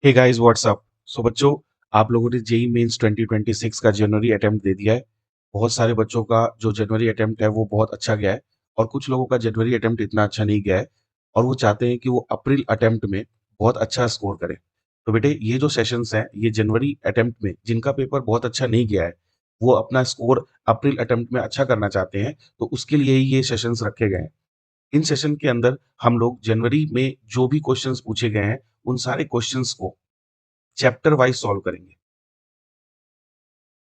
Hey guys what's up. सो बच्चों, आप लोगों ने जेई मेंस 2026 का जनवरी अटेम्प्ट दे दिया है। बहुत सारे बच्चों का जो जनवरी अटेम्प्ट है वो बहुत अच्छा गया है और कुछ लोगों का जनवरी अटेम्प्ट इतना अच्छा नहीं गया है और वो चाहते हैं कि वो अप्रैल अटेम्प्ट में बहुत अच्छा स्कोर करें। तो बेटे ये जो सेशंस हैं ये जनवरी अटेम्प्ट में जिनका पेपर बहुत अच्छा नहीं गया है वो अपना स्कोर अप्रैल अटेम्प्ट में अच्छा करना चाहते हैं, तो उसके लिए ही ये सेशंस रखे गए हैं। इन सेशन के अंदर हम लोग जनवरी में जो भी क्वेश्चंस पूछे गए हैं उन सारे क्वेश्चंस को चैप्टर वाइज सॉल्व करेंगे।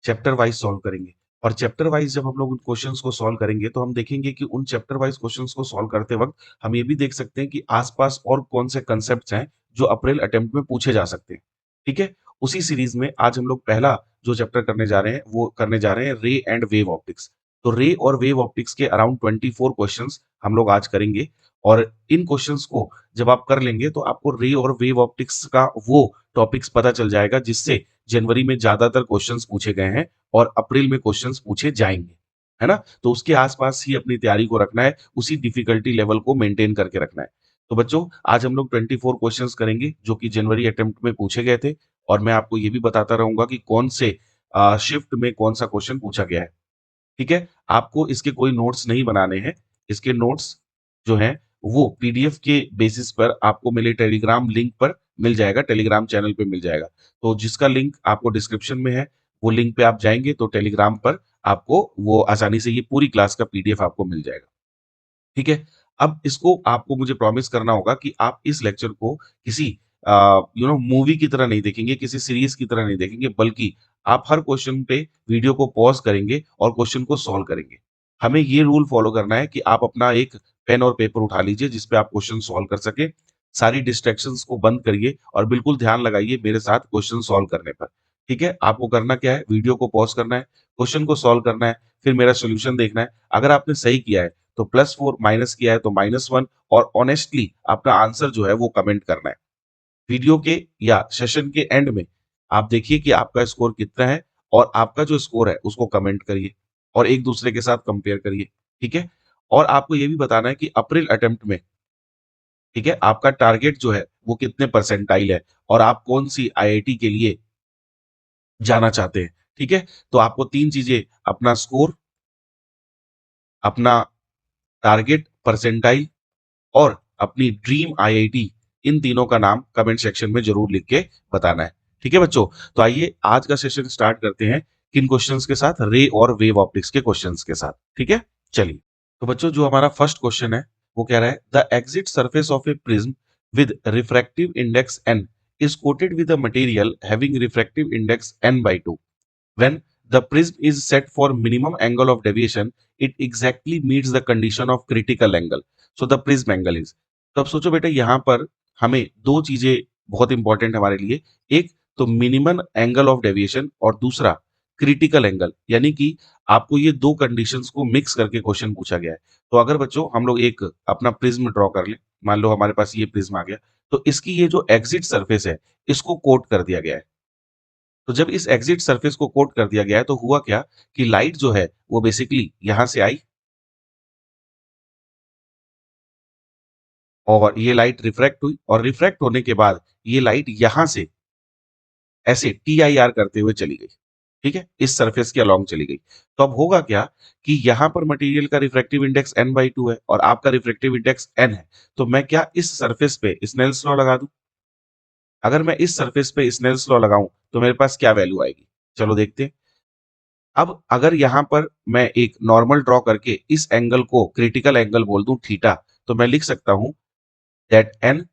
चैप्टर वाइज सॉल्व करेंगे और चैप्टर वाइज जब हम लोग उन क्वेश्चंस को सॉल्व करेंगे तो हम देखेंगे कि उन चैप्टर वाइज क्वेश्चंस को सॉल्व करते वक्त हम ये भी देख सकते हैं कि आसपास और कौन से कंसेप्ट्स हैं जो अप्रैल अटेम्प्ट में पूछे जा सकते हैं। ठीक है, उसी सीरीज में आज हम लोग पहला जो चैप्टर करने जा रहे हैं वो करने जा रहे हैं रे एंड वेव ऑप्टिक्स। तो रे और वेव ऑप्टिक्स के अराउंड 24 क्वेश्चंस हम लोग आज करेंगे और इन क्वेश्चंस को जब आप कर लेंगे तो आपको रे और वेव ऑप्टिक्स का वो टॉपिक्स पता चल जाएगा जिससे जनवरी में ज्यादातर क्वेश्चंस पूछे गए हैं और अप्रैल में क्वेश्चंस पूछे जाएंगे, है ना? तो उसके आसपास ही अपनी तैयारी को रखना है, उसी डिफिकल्टी लेवल को मेंटेन करके रखना है। तो बच्चों, आज हम लोग 24 क्वेश्चंस करेंगे जो कि जनवरी अटेम्प्ट में पूछे गए थे और मैं आपको ये भी बताता रहूंगा कि कौन से शिफ्ट में कौन सा क्वेश्चन पूछा गया है। ठीक है, आपको इसके कोई नोट्स नहीं बनाने हैं। इसके नोट्स जो हैं वो पीडीएफ के बेसिस पर आपको मेरे टेलीग्राम लिंक पर मिल जाएगा, टेलीग्राम चैनल पे मिल जाएगा। तो जिसका लिंक आपको डिस्क्रिप्शन में है, वो लिंक पे आप जाएंगे तो टेलीग्राम पर आपको वो आसानी से ये पूरी क्लास का पीडीएफ आपको मिल जाएगा। ठीक है, अब इसको आपको मुझे प्रॉमिस करना होगा कि आप इस लेक्चर को किसी मूवी की तरह नहीं देखेंगे, किसी सीरीज की तरह नहीं देखेंगे, बल्कि आप हर क्वेश्चन पे वीडियो को पॉज करेंगे और क्वेश्चन को सॉल्व करेंगे। हमें ये रूल फॉलो करना है कि आप अपना एक पेन और पेपर उठा लीजिए जिस पे आप क्वेश्चन सॉल्व कर सके। सारी डिस्ट्रैक्शंस को बंद करिए और बिल्कुल ध्यान लगाइए मेरे साथ क्वेश्चन सॉल्व करने पर। ठीक है, आपको करना क्या है, वीडियो को पॉज करना है, क्वेश्चन को सॉल्व करना है, फिर मेरा सोल्यूशन देखना है। अगर आपने सही किया है तो +4, माइनस किया है तो -1 और ऑनेस्टली अपना आंसर जो है वो कमेंट करना है। वीडियो के या सेशन के एंड में आप देखिए कि आपका स्कोर कितना है और आपका जो स्कोर है उसको कमेंट करिए और एक दूसरे के साथ कंपेयर करिए। ठीक है, और आपको ये भी बताना है कि अप्रैल अटेम्प्ट में, ठीक है, आपका टारगेट जो है वो कितने परसेंटाइल है और आप कौन सी आईआईटी के लिए जाना चाहते हैं। ठीक है, तो आपको तीन चीजें, अपना स्कोर, अपना टारगेट परसेंटाइल और अपनी ड्रीम आईआईटी, इन तीनों का नाम कमेंट सेक्शन में जरूर लिख के बताना है। ठीक है बच्चों, तो आइए आज का सेशन स्टार्ट करते हैं किन क्वेश्चंस के साथ, रे और वेव ऑप्टिक्स के क्वेश्चंस के साथ। ठीक है, चलिए। तो बच्चों, जो हमारा फर्स्ट क्वेश्चन है वो कह रहा है the exit surface of A prism with refractive index n is coated with a material having refractive index n/2। When the prism is set for minimum angle of deviation, it exactly meets the condition of critical angle. So the prism angle is. तो अब सोचो बेटा, यहाँ पर हमें दो चीजें बहुत इंपॉर्टेंट हमारे लिए। एक तो मिनिमम एंगल ऑफ डेविएशन और दूसरा क्रिटिकल एंगल, यानी कि आपको ये दो कंडीशंस को मिक्स करके क्वेश्चन पूछा गया है। तो अगर बच्चों हम लोग एक अपना प्रिज्म ड्रॉ कर ले, मान लो हमारे पास ये प्रिज्म आ गया, तो इसकी ये जो एग्जिट सरफेस है इसको कोट कर दिया गया है। तो जब इस एग्जिट सरफेस को कोट कर दिया गया है तो हुआ क्या कि लाइट जो है वो बेसिकली यहां से आई और ये लाइट रिफ्रैक्ट हुई और रिफ्रैक्ट होने के बाद ये लाइट यहां से ऐसे टीआईआर करते हुए चली गई। ठीक है, इस सरफेस के अलोंग चली गई। तो अब होगा क्या कि यहां पर मटेरियल का रिफ्रैक्टिव इंडेक्स n/2 है और आपका रिफ्रैक्टिव इंडेक्स n है। तो मैं क्या इस सरफेस पे स्नेल्स लॉ लगा दूं? अगर मैं इस सरफेस पे स्नेल्स लॉ लगाऊं तो मेरे पास क्या वैल्यू आएगी? चलो देखते हैं। अब अगर यहां पर मैं एक नॉर्मल ड्रॉ करके इस एंगल को क्रिटिकल एंगल बोल दूं थीटा, तो मैं लिख सकता हूं दैट एन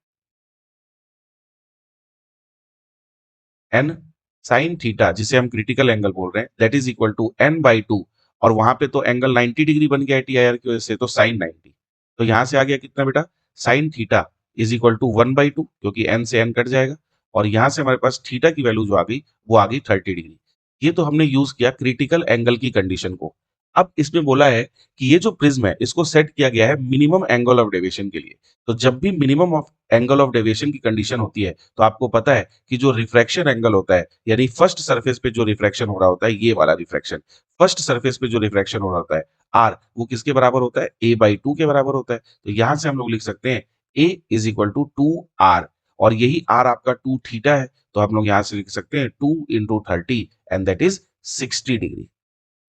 साइन थीटा, जिसे हम क्रिटिकल एंगल बोल रहे हैं, that is equal to n/2। और वहां पे तो एंगल 90 डिग्री बन गया है टीआईआर की वजह से, तो साइन 90। तो यहां से आ गया कितना बेटा, sine theta is equal to 1/2, क्योंकि n से n कट जाएगा। और यहां से हमारे पास थीटा की वैल्यू जो आ गई वो आ गई 30 डिग्री। ये तो हमने यूज किया क्रिटिकल एंगल की कंडीशन को। अब इसमें बोला है कि ये जो प्रिज्म है इसको सेट किया गया है मिनिमम एंगल ऑफ डेविएशन के लिए। तो जब भी minimum of angle of deviation की कंडीशन होती है तो आपको पता है कि जो रिफ्रैक्शन एंगल होता है, यानी फर्स्ट सरफेस पे जो रिफ्रैक्शन हो रहा होता है, ये वाला रिफ्रैक्शन, फर्स्ट सरफेस पे जो रिफ्रैक्शन हो रहा होता है आर, वो किसके बराबर होता है, a/2 के बराबर होता है। तो यहां से हम लोग लिख सकते हैं a is equal to 2r। और यही r आपका 2 थीटा है, तो आप लोग यहाँ से लिख सकते हैं 2 into 30 and that is 60 degree.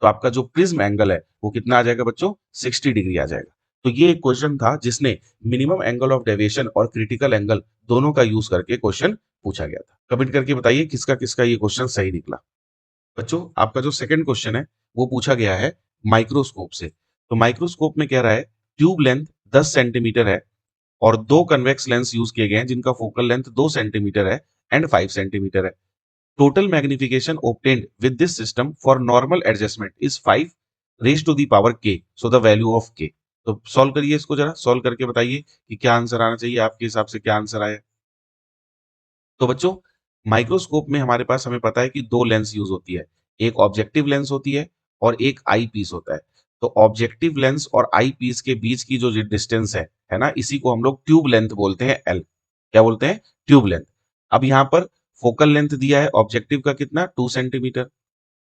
तो आपका जो प्रिज्म एंगल है वो कितना आ जाएगा बच्चों, 60 डिग्री आ जाएगा। तो ये एक क्वेश्चन था जिसने मिनिमम एंगल ऑफ डेविएशन और क्रिटिकल एंगल दोनों का यूज करके क्वेश्चन पूछा गया था। कमेंट करके बताइए किसका किसका ये क्वेश्चन सही निकला। बच्चों आपका जो सेकंड क्वेश्चन है वो पूछा गया है माइक्रोस्कोप से। तो माइक्रोस्कोप में कह रहा है ट्यूब लेंथ 10 सेंटीमीटर है और दो कन्वेक्स लेंस यूज किए गए हैं जिनका फोकल लेंथ 2 सेंटीमीटर है एंड 5 सेंटीमीटर है। Total magnification obtained with this system for normal adjustment is 5 raised to the power k, so the value of k। तो सॉल्व करिए इसको, जरा सॉल्व करके बताइए कि क्या आंसर आना चाहिए, आपके हिसाब से क्या आंसर आया। तो बच्चों माइक्रोस्कोप में हमारे पास हमें पता है कि दो लेंस यूज होती है, एक ऑब्जेक्टिव लेंस होती है और एक आई पीस होता है। तो ऑब्जेक्टिव लेंस और आई पीस के बीच की जो डिस्टेंस है ना, इसी को हम लोग ट्यूब लेंथ बोलते हैं, एल। क्या बोलते हैं, ट्यूब लेंथ। अब यहाँ पर फोकल लेंथ दिया है ऑब्जेक्टिव का कितना, 2 सेंटीमीटर,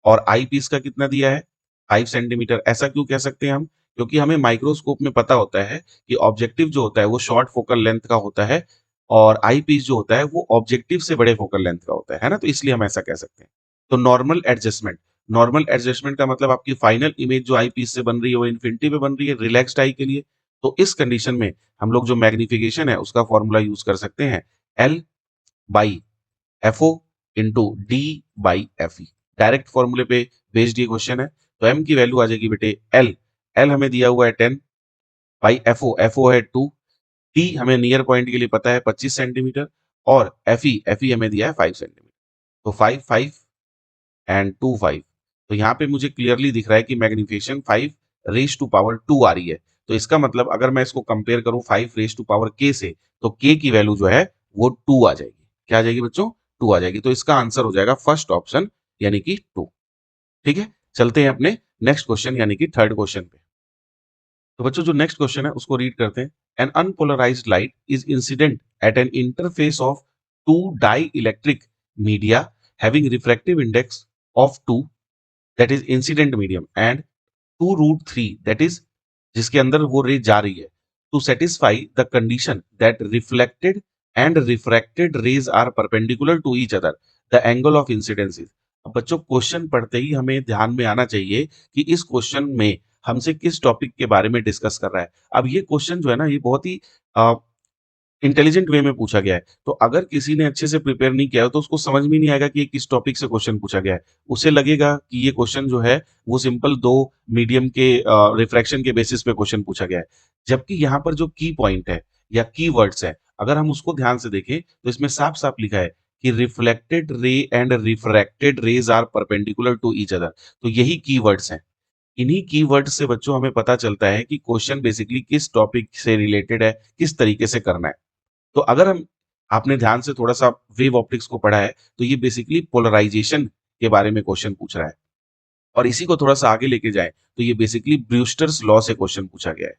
और आई पीस का कितना दिया है, 5 सेंटीमीटर। ऐसा क्यों कह सकते हैं हम, क्योंकि हमें माइक्रोस्कोप में पता होता है कि ऑब्जेक्टिव जो होता है वो शॉर्ट फोकल लेंथ का होता है और आई पीस जो होता है वो ऑब्जेक्टिव से बड़े फोकल लेंथ का होता है ना, तो इसलिए हम ऐसा कह सकते हैं। तो नॉर्मल एडजस्टमेंट का मतलब आपकी फाइनल इमेज जो आई पीस से बन रही है वो इन्फिनिटी पे बन रही है रिलैक्स्ड आई के लिए। तो इस कंडीशन में हम लोग जो मैग्निफिकेशन है उसका फॉर्मूला यूज कर सकते हैं, L by F O into D by F E. Direct फॉर्मूले पे बेस्ड ये क्वेश्चन है। तो एम की वैल्यू आ जाएगी बेटे एल, एल हमें दिया हुआ है 10 बाई एफ ओ है 2, टी हमें नियर पॉइंट के लिए पता है 25 सेंटीमीटर और एफ ई हमें दिया है 5 सेंटीमीटर। तो 5 5 एंड 2 5। तो यहाँ पे मुझे क्लियरली दिख रहा है कि मैग्निफिकेशन 5 रेज टू पावर 2 आ रही है। तो इसका मतलब अगर मैं इसको कंपेयर करूं 5 रेज टू पावर के से, तो के की वैल्यू जो है वो 2 आ जाएगी। क्या आ जाएगी बच्चों, 2 आ जाएगी। तो इसका आंसर हो जाएगा फर्स्ट ऑप्शन यानी कि 2। ठीक है, चलते हैं अपने नेक्स्ट क्वेश्चन यानी कि थर्ड क्वेश्चन पे। तो बच्चों जो नेक्स्ट क्वेश्चन है उसको रीड करते हैं। An unpolarised light is incident at an interface of two dielectric media having refractive index of 2, that is incident medium, and 2√3 that is जिसके अंदर वो रे जा रही है, to satisfy the condition that reflected and refracted rays are perpendicular to each other, the angle of incidence is. अब बच्चों question पढ़ते ही हमें ध्यान में आना चाहिए कि इस क्वेश्चन में हमसे किस टॉपिक के बारे में डिस्कस कर रहा है। अब ये क्वेश्चन जो है ना ये बहुत ही इंटेलिजेंट वे में पूछा गया है। तो अगर किसी ने अच्छे से प्रिपेयर नहीं किया हो तो उसको समझ में नहीं आएगा कि ये किस टॉपिक से क्वेश्चन पूछा गया है। उसे लगेगा कि ये क्वेश्चन जो है वो सिंपल दो मीडियम के रिफ्रैक्शन के बेसिस पे क्वेश्चन पूछा गया है। जबकि यहाँ पर जो की पॉइंट है या की वर्ड्स है, अगर हम उसको ध्यान से देखें तो इसमें साफ साफ लिखा है कि reflected ray and refracted rays are perpendicular to each other. तो यही की वर्ड्स हैं। इन्हीं कीवर्ड से बच्चों हमें पता चलता है कि क्वेश्चन बेसिकली किस टॉपिक से रिलेटेड है, किस तरीके से करना है। तो अगर हम आपने ध्यान से थोड़ा सा वेव ऑप्टिक्स को पढ़ा है तो ये बेसिकली पोलराइजेशन के बारे में क्वेश्चन पूछ रहा है। और इसी को थोड़ा सा आगे लेके जाए तो ये बेसिकली ब्रूस्टर्स लॉ से क्वेश्चन पूछा गया है,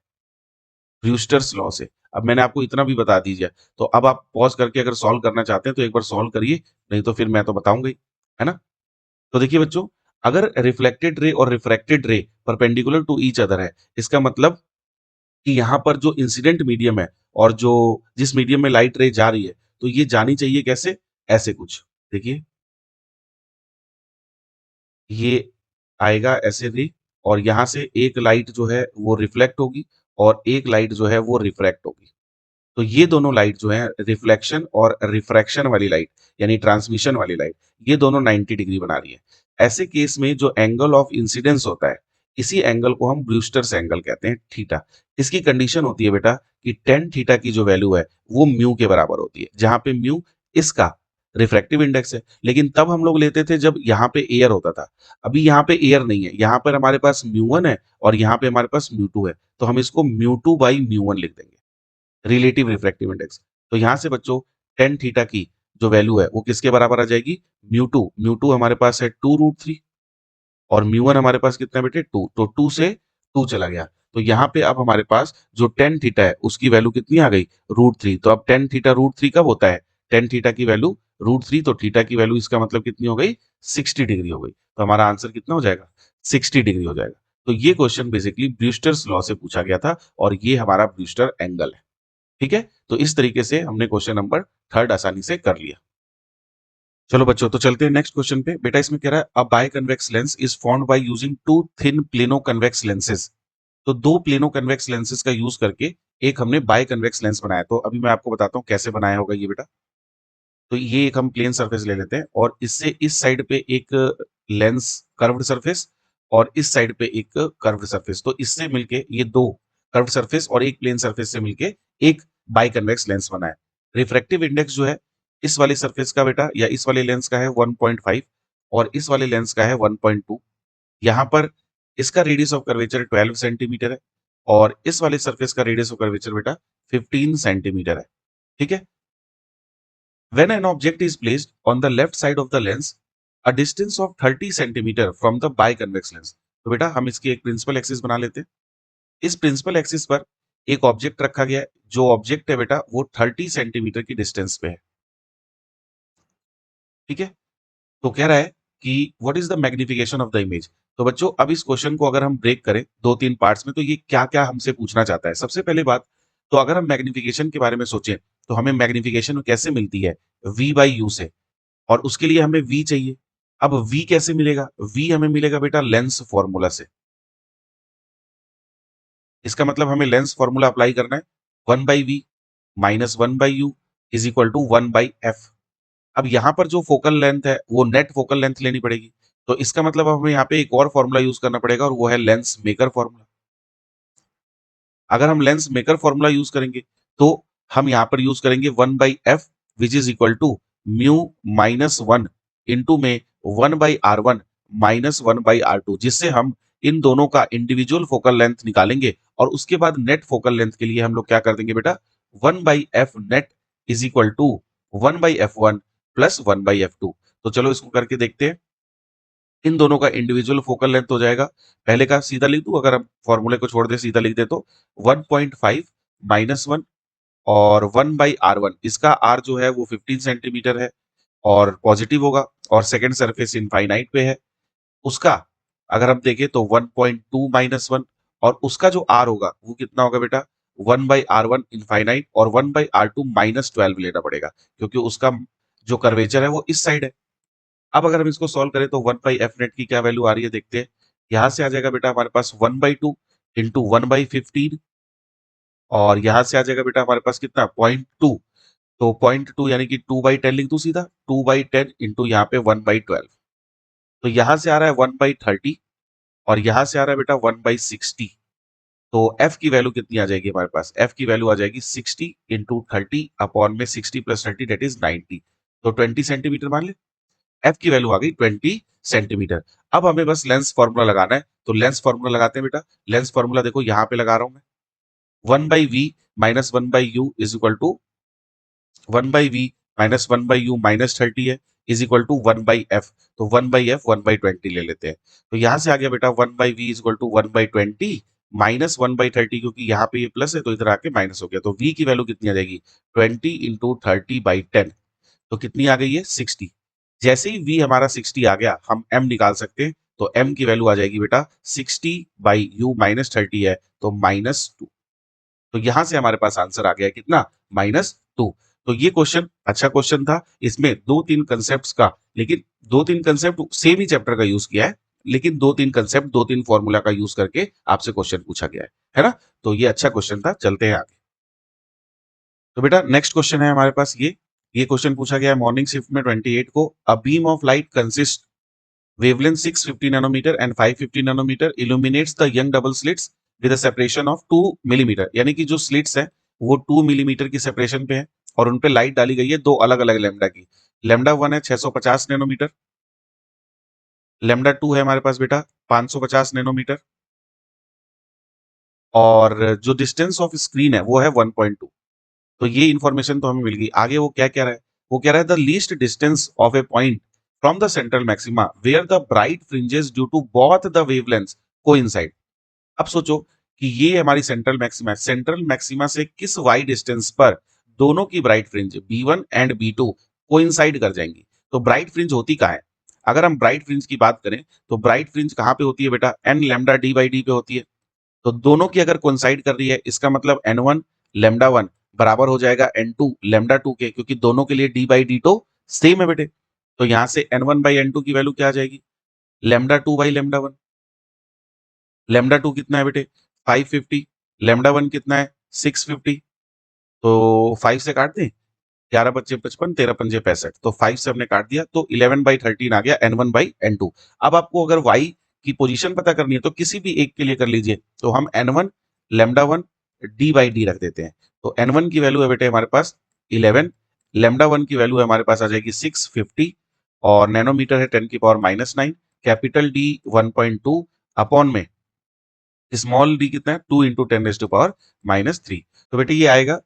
ब्रूस्टर्स लॉ से। अब मैंने आपको इतना भी बता दीजिए, तो अब आप पॉज करके अगर सॉल्व करना चाहते हैं तो एक बार सॉल्व करिए, नहीं तो फिर मैं तो बताऊंगा ही, है ना। तो देखिए बच्चों, अगर रिफ्लेक्टेड रे और रिफ्रैक्टेड रे परपेंडिकुलर टू ईच अदर है, इसका मतलब कि यहाँ पर जो इंसिडेंट मीडियम है और जो जिस मीडियम में लाइट रे जा रही है, तो ये जानी चाहिए कैसे, ऐसे कुछ। देखिए ये आएगा ऐसे रे, और यहाँ से एक लाइट जो है वो रिफ्लेक्ट होगी और एक लाइट जो है वो रिफ्रैक्ट होगी। तो ये दोनों लाइट जो है रिफ्लेक्शन और रिफ्रैक्शन वाली लाइट यानी ट्रांसमिशन वाली लाइट, ये दोनों 90 डिग्री बना रही है। ऐसे केस में जो एंगल ऑफ इंसिडेंस होता है, इसी एंगल को हम ब्रूस्टर्स एंगल कहते हैं, थीटा। इसकी कंडीशन होती है बेटा कि टेन थीटा की जो वैल्यू है वो म्यू के बराबर होती है, जहां पे म्यू इसका रिफ्रैक्टिव इंडेक्स है। लेकिन तब हम लोग लेते थे जब यहाँ पे एयर होता था। अभी यहाँ पे एयर नहीं है, यहाँ पर हमारे पास म्यू 1 है और यहाँ पे हमारे पास म्यू 2 है, तो हम इसको म्यू 2 बाई म्यू 1 लिख देंगे, रिलेटिव रिफ्रैक्टिव इंडेक्स। तो यहां से बच्चों टेन थीटा की जो वैल्यू है वो किसके बराबर आ जाएगी, म्यू टू हमारे पास है 2√3 और म्यू 1 हमारे पास कितना है बेटे 2, तो 2 से 2 चला गया। तो यहाँ पे अब हमारे पास जो टेन थीटा है उसकी वैल्यू कितनी आ गई, √3। तो अब टेन थीटा √3 कब होता है, टेन थीटा की वैल्यू √3, तो थीटा की वैल्यू इसका मतलब कितनी हो गई, 60 डिग्री हो गई। तो हमारा आंसर कितना हो जाएगा, 60 डिग्री हो जाएगा। तो ये क्वेश्चन बेसिकली ब्रूस्टर्स लॉ से पूछा गया था और ये हमारा ब्रूस्टर एंगल है। ठीक है, तो इस तरीके से हमने क्वेश्चन नंबर 3 आसानी से कर लिया। चलो बच्चों, तो चलते हैं नेक्स्ट क्वेश्चन पे। बेटा इसमें कह रहा है a biconvex lens is formed by using two thin plano convex lenses. तो दो प्लेनो कन्वेक्स लेंसेज का यूज करके एक हमने बाय कन्वेक्स लेंस बनाया। तो अभी मैं आपको बताता हूँ कैसे बनाया होगा ये बेटा। तो ये एक हम प्लेन सरफेस ले लेते हैं और इससे इस साइड पे एक लेंस कर्व्ड सरफेस और इस साइड पे एक कर्व्ड सरफेस। तो इससे मिलके ये दो कर्व्ड सरफेस और एक प्लेन सरफेस से मिलके एक बाई कन्वेक्स लेंस बना है। रिफ्रैक्टिव इंडेक्स जो है इस वाले सरफेस का बेटा या इस वाले लेंस का है 1.5 और इस वाले लेंस का है 1.2। यहाँ पर इसका रेडियस ऑफ कर्वेचर 12 सेंटीमीटर है और इस वाले सरफेस का रेडियस ऑफ कर्वेचर बेटा 15 सेंटीमीटर है। ठीक है। When an object is placed on the left side of the lens, a distance of 30 centimetre from the biconvex lens। तो बेटा हम इसकी एक प्रिंसिपल एक्सिस बना लेते हैं। इस प्रिंसिपल एक्सिस पर एक ऑब्जेक्ट रखा गया है। जो ऑब्जेक्ट है बेटा वो 30 सेंटीमीटर की डिस्टेंस पे है। ठीक है। तो कह रहा है कि what is the magnification of the image. तो बच्चों अब इस क्वेश्चन को अगर हम ब्रेक करें दो तीन पार्ट्स में तो ये क्या क्या हमसे पूछना चाहता है। सबसे पहले बात, तो अगर हम मैग्निफिकेशन के बारे में सोचें तो हमें मैग्निफिकेशन कैसे मिलती है, v बाई यू से, और उसके लिए हमें v चाहिए। अब v कैसे मिलेगा, v हमें मिलेगा बेटा लेंस फॉर्मूला से। इसका मतलब हमें लेंस फॉर्मूला अप्लाई करना है। 1/v minus 1/u is equal to 1/f। अब यहाँ पर जो फोकल लेंथ है वो नेट फोकल लेंथ लेनी पड़ेगी। तो इसका मतलब हमें यहाँ पे एक और फॉर्मूला यूज करना पड़ेगा और वो है लेंस मेकर फॉर्मूला। अगर हम लेंस मेकर फॉर्मूला यूज करेंगे तो हम यहाँ पर यूज करेंगे 1/f which is equal to mu minus 1 into में 1/r1 माइनस 1/r2, जिससे हम इन दोनों का इंडिविजुअल फोकल लेंथ निकालेंगे और उसके बाद नेट फोकल लेंथ के लिए हम लोग क्या कर देंगे बेटा, 1/f net is equal to 1/f1 plus 1/f2। तो चलो इसको करके देखते हैं। इन दोनों का इंडिविजुअल फोकल लेंथ हो जाएगा, पहले का सीधा लिख दूं, अगर हम फॉर्मूले को छोड़ दे सीधा लिख दे तो 1.5 माइनस 1 और 1/r1। इसका r जो है वो 15 सेंटीमीटर है और पॉजिटिव होगा और सेकंड सरफेस इनफाइनाइट पे है। उसका अगर हम देखें तो 1.2 माइनस 1 और उसका जो r होगा वो कितना होगा बेटा, 1/r1 इनफाइनाइट और 1/r2 माइनस 12 लेना पड़ेगा क्योंकि उसका जो कर्वेचर है वो इस साइड है। अब अगर हम इसको सॉल्व करें तो 1/f नेट की क्या वैल्यू आ रही है देखते हैं। यहां से आ जाएगा बेटा हमारे पास 1/2 इंटू 1/15 और यहां से आ जाएगा बेटा हमारे पास कितना 0.2। तो 0.2 यानी कि 2/10 लिख दूं सीधा, 2/10 इंटू यहाँ पे 1/12। तो यहां से आ रहा है 1/30 और यहां से आ रहा है बेटा 1/60। तो f की वैल्यू कितनी आ जाएगी हमारे पास, f की वैल्यू आ जाएगी 60 इंटू 30 अपॉन में 60 प्लस 30 डेट इज 90। तो 20 सेंटीमीटर मान ले, f की वैल्यू आ गई 20 सेंटीमीटर। अब हमें बस लेंस फॉर्मूला लगाना है, तो लेंस फॉर्मूला लगाते हैं बेटा। लेंस फॉर्मूला देखो यहाँ पे लगा रहा हूं मैं, 1/v minus 1/u is equal to 1/v minus 1/u minus 30 है इज इक्वल टू 1/f। तो 1/f 1/20 ले लेते हैं। तो यहां से आ गया बेटा 1/v is equal to 1/20 minus 1/30, क्योंकि यहाँ पे ये प्लस है तो इधर आके माइनस हो गया। तो v की वैल्यू कितनी आ जाएगी, 20 इंटू 30/10। तो कितनी आ गई है 60। जैसे ही v हमारा 60 आ गया हम m निकाल सकते हैं। तो m की वैल्यू आ जाएगी बेटा 60/u माइनस 30 है तो -2। तो यहां से हमारे पास आंसर आ गया कितना, -2। तो ये क्वेश्चन अच्छा क्वेश्चन था। इसमें दो तीन कंसेप्ट का, लेकिन दो तीन कंसेप्ट सेम ही चैप्टर का यूज किया है, लेकिन दो तीन कंसेप्ट दो तीन फॉर्मूला का यूज करके आपसे क्वेश्चन पूछा गया है ना। तो ये अच्छा क्वेश्चन था। चलते हैं आगे। तो बेटा नेक्स्ट क्वेश्चन है हमारे पास ये क्वेश्चन पूछा गया है मॉर्निंग शिफ्ट में 28 को। A beam of light consist wavelength 650 nanometer and 550 nanometer illuminates the young double slits with a separation of 2 millimetre. यानी कि जो स्लिट्स हैं वो 2 मिलीमीटर की सेपरेशन पे है और उन पे लाइट डाली गई है दो अलग अलग लेमडा की। लेमडा 1 है 650 नैनोमीटर, लेमडा 2 है हमारे पास बेटा 550 नैनोमीटर और जो डिस्टेंस ऑफ स्क्रीन है वो है 1.2। तो ये इंफॉर्मेशन तो हमें मिल गई। आगे वो क्या कह रहा है, वो कह रहा है the least distance of a point from the central maxima where the bright fringes due to both the wavelengths coincide. अब सोचो कि ये हमारी सेंट्रल मैक्सिमा है, सेंट्रल मैक्सिमा से किस वाई डिस्टेंस पर दोनों की bright fringe B1 and B2 coincide कर जाएंगी। तो ब्राइट फ्रिंज होती कहाँ है, अगर हम ब्राइट फ्रिंज की बात करें तो ब्राइट फ्रिंज कहाँ पे होती है बेटा, n lambda d by D पे होती है। तो दोनों की अगर कोइंसाइड कर रही है इसका मतलब n1 लैम्डा 1 बराबर हो जाएगा n2 लैम्डा 2 के, क्योंकि दोनों के लिए d बाई डी तो सेम है बेटे। तो यहां से n1 बाई n2 की वैल्यू क्या आ जाएगी, लैम्डा 2 बाई लैम्डा 1। लैम्डा 2 कितना है बेटे 550, लैम्डा 1 कितना है 650। तो 5 से काट दें, 11 बच्चे 55, 13 पंजे 65, तो 5 से हमने काट दिया, तो 11/13 आ गया n1 बाई n2। अब आपको अगर y की पोजीशन पता करनी है तो किसी भी एक के लिए कर लीजिए, तो हम n1 lambda 1 d by D रख देते हैं। तो n1 की वैल्यू है बेटे हमारे पास 11, लैम्डा 1 की वैल्यू हमारे पास आ जाएगी 650, और नैनोमीटर है 10⁻⁹, कैपिटल डी 1.2 अपॉन में स्मॉल डी कितना है 2 इंटू 10⁻⁻3। तो बेटे ये आएगा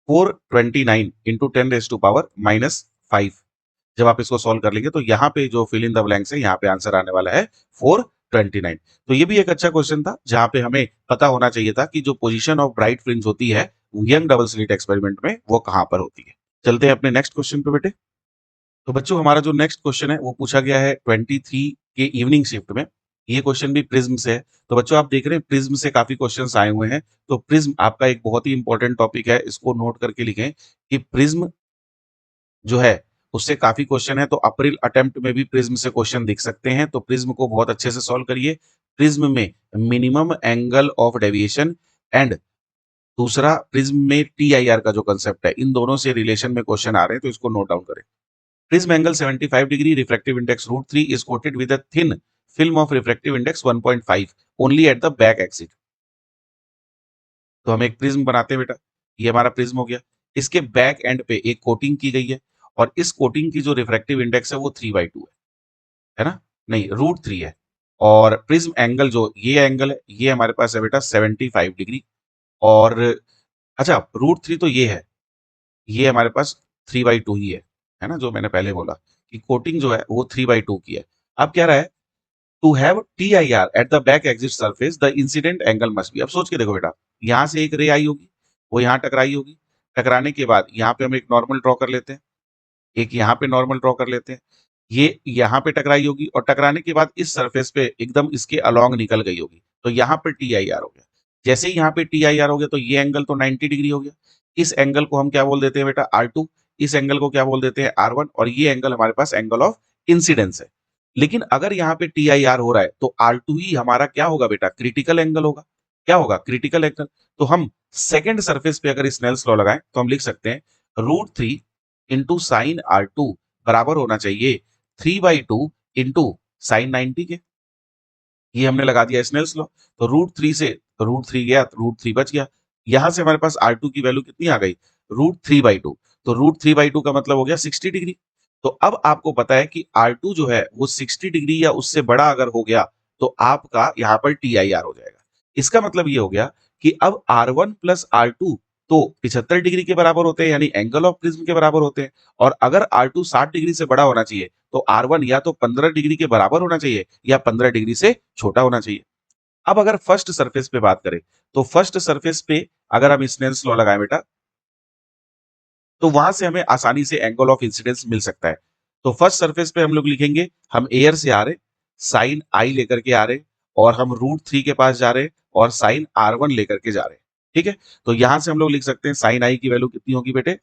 429 इंटू 10⁻⁻5। जब आप इसको सॉल्व कर लेंगे तो यहाँ पे जो फिल इन द ब्लैंक्स है, यहाँ पे आंसर आने वाला है 429। तो ये भी एक अच्छा क्वेश्चन था, जहां पे हमें पता होना चाहिए था कि जो पोजीशन ऑफ ब्राइट फ्रिंज होती है यंग डबल स्लिट एक्सपेरिमेंट में वो कहां पर होती है। चलते हैं अपने नेक्स्ट क्वेश्चन पे बेटे। तो बच्चों हमारा जो नेक्स्ट क्वेश्चन है वो पूछा गया है 23 के इवनिंग शिफ्ट में। ये क्वेश्चन भी प्रिज्म से है। तो बच्चों आप देख रहे हैं प्रिज्म से काफी क्वेश्चंस आए हुए हैं। तो प्रिज्म आपका एक बहुत ही इंपॉर्टेंट टॉपिक है, इसको नोट करके लिखें कि प्रिज्म जो है उससे काफी क्वेश्चन है। तो अप्रैल अटेम्प्ट में भी प्रिज्म से क्वेश्चन दिख सकते हैं, तो प्रिज्म को बहुत अच्छे से सॉल्व करिए। प्रिज्म में minimum angle of deviation and दूसरा प्रिज्म में टीआईआर का जो कंसेप्ट है, इन दोनों से रिलेशन में क्वेश्चन आ रहे हैं, तो इसको नोट डाउन करें। Prism angle 75 degree, refractive index √3 is coated with a thin film of refractive index 1.5 only at the back exit। तो हम एक प्रिज्म बनाते हैं बेटा, ये हमारा प्रिज्म हो गया। इसके बैक एंड पे एक कोटिंग की गई है, और इस कोटिंग की जो रिफ्रैक्टिव इंडेक्स है वो 3/2 है ना, नहीं √3 है। और प्रिज्म एंगल जो ये एंगल है, ये हमारे पास है बेटा 75 डिग्री। और अच्छा √3 तो ये हमारे पास 3/2 ही है ना, जो मैंने पहले बोला कि कोटिंग जो है वो 3/2 की है। अब क्या रहा है, to have TIR at the back exit surface the incident angle must be. अब सोच के देखो बेटा, यहां से एक रे आई होगी, वो यहां टकराई होगी, टकराने के बाद यहाँ पे हम एक नॉर्मल ड्रॉ कर लेते हैं, एक यहाँ पे नॉर्मल ड्रॉ कर लेते हैं, ये यहाँ पे टकराई होगी, और टकराने के बाद इस सरफेस पे एकदम इसके अलोंग निकल गई होगी, तो यहाँ पर TIR हो गया। जैसे ही यहाँ पे TIR हो गया तो ये एंगल तो 90 डिग्री हो गया। इस एंगल को हम क्या बोल देते हैं बेटा R2, इस एंगल को क्या बोल देते हैं R1, और ये एंगल हमारे पास एंगल ऑफ इंसिडेंस है। लेकिन अगर यहाँ पे TIR हो रहा है तो R2 ही हमारा क्या होगा बेटा, क्रिटिकल एंगल होगा। क्या होगा, क्रिटिकल एंगल। तो हम सेकेंड सरफेस पे अगर स्नेल्स लॉ लगाएं तो हम लिख सकते हैं √3 इंटू साइन R2 बराबर होना चाहिए 3/2 इंटू साइन 90 के। ये हमने लगा दिया स्नेल्स लॉ। तो √3 से √3 गया, √3 बच गया। यहां से हमारे पास R2 की वैल्यू कितनी आ गई, √3/2। तो √3/2 का मतलब हो गया 60 डिग्री। तो अब आपको पता है कि R2 जो है वो 60 डिग्री या उससे बड़ा अगर हो गया तो आपका यहाँ पर TIR हो जाएगा। इसका मतलब ये हो गया कि अब R1 प्लस R2 तो 75 डिग्री के बराबर होते हैं, यानी एंगल ऑफ प्रिज्म के बराबर होते हैं। और अगर R2 60 डिग्री से बड़ा होना चाहिए तो R1 या तो 15 डिग्री के बराबर होना चाहिए या 15 डिग्री से छोटा होना चाहिए। अब अगर फर्स्ट सरफेस पे बात करें तो फर्स्ट सरफेस पे अगर हम स्नेल्स लॉ लगाएं बेटा, तो वहां से हमें आसानी से एंगल ऑफ इंसिडेंस मिल सकता है। तो फर्स्ट सरफेस पे हम लोग लिखेंगे, हम एयर से आ रहे, साइन आई लेकर के आ रहे, और हम √3 के पास जा रहे, और साइन R1 लेकर के जा रहे। ठीक है, तो यहां से हम लोग लिख सकते हैं साइन आई की वैल्यू कितनी होगी बेटे,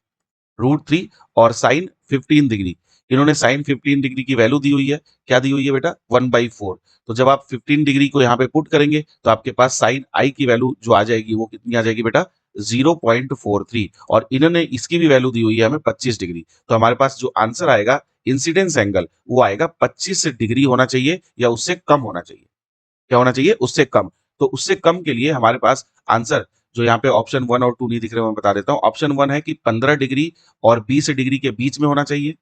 √3 और साइन 15 डिग्री। इन्होंने साइन 15 डिग्री की वैल्यू दी हुई है, क्या दी हुई है बेटा 1/4। तो जब आप 15 डिग्री को यहाँ पे पुट करेंगे तो आपके पास साइन आई की वैल्यू जो आ जाएगी वो कितनी आ जाएगी बेटा 0.43, और इन्होंने इसकी भी वैल्यू दी हुई है हमें 25 डिग्री। तो हमारे पास जो आंसर आएगा इंसिडेंस एंगल वो आएगा 25 डिग्री होना चाहिए या उससे कम होना चाहिए। क्या होना चाहिए, उससे कम। तो उससे कम के लिए हमारे पास आंसर जो यहाँ पे ऑप्शन 1 और 2 नहीं दिख रहे, मैं बता देता हूँ। ऑप्शन 1 है कि 15 डिग्री और 20 डिग्री के बीच में होना चाहिए,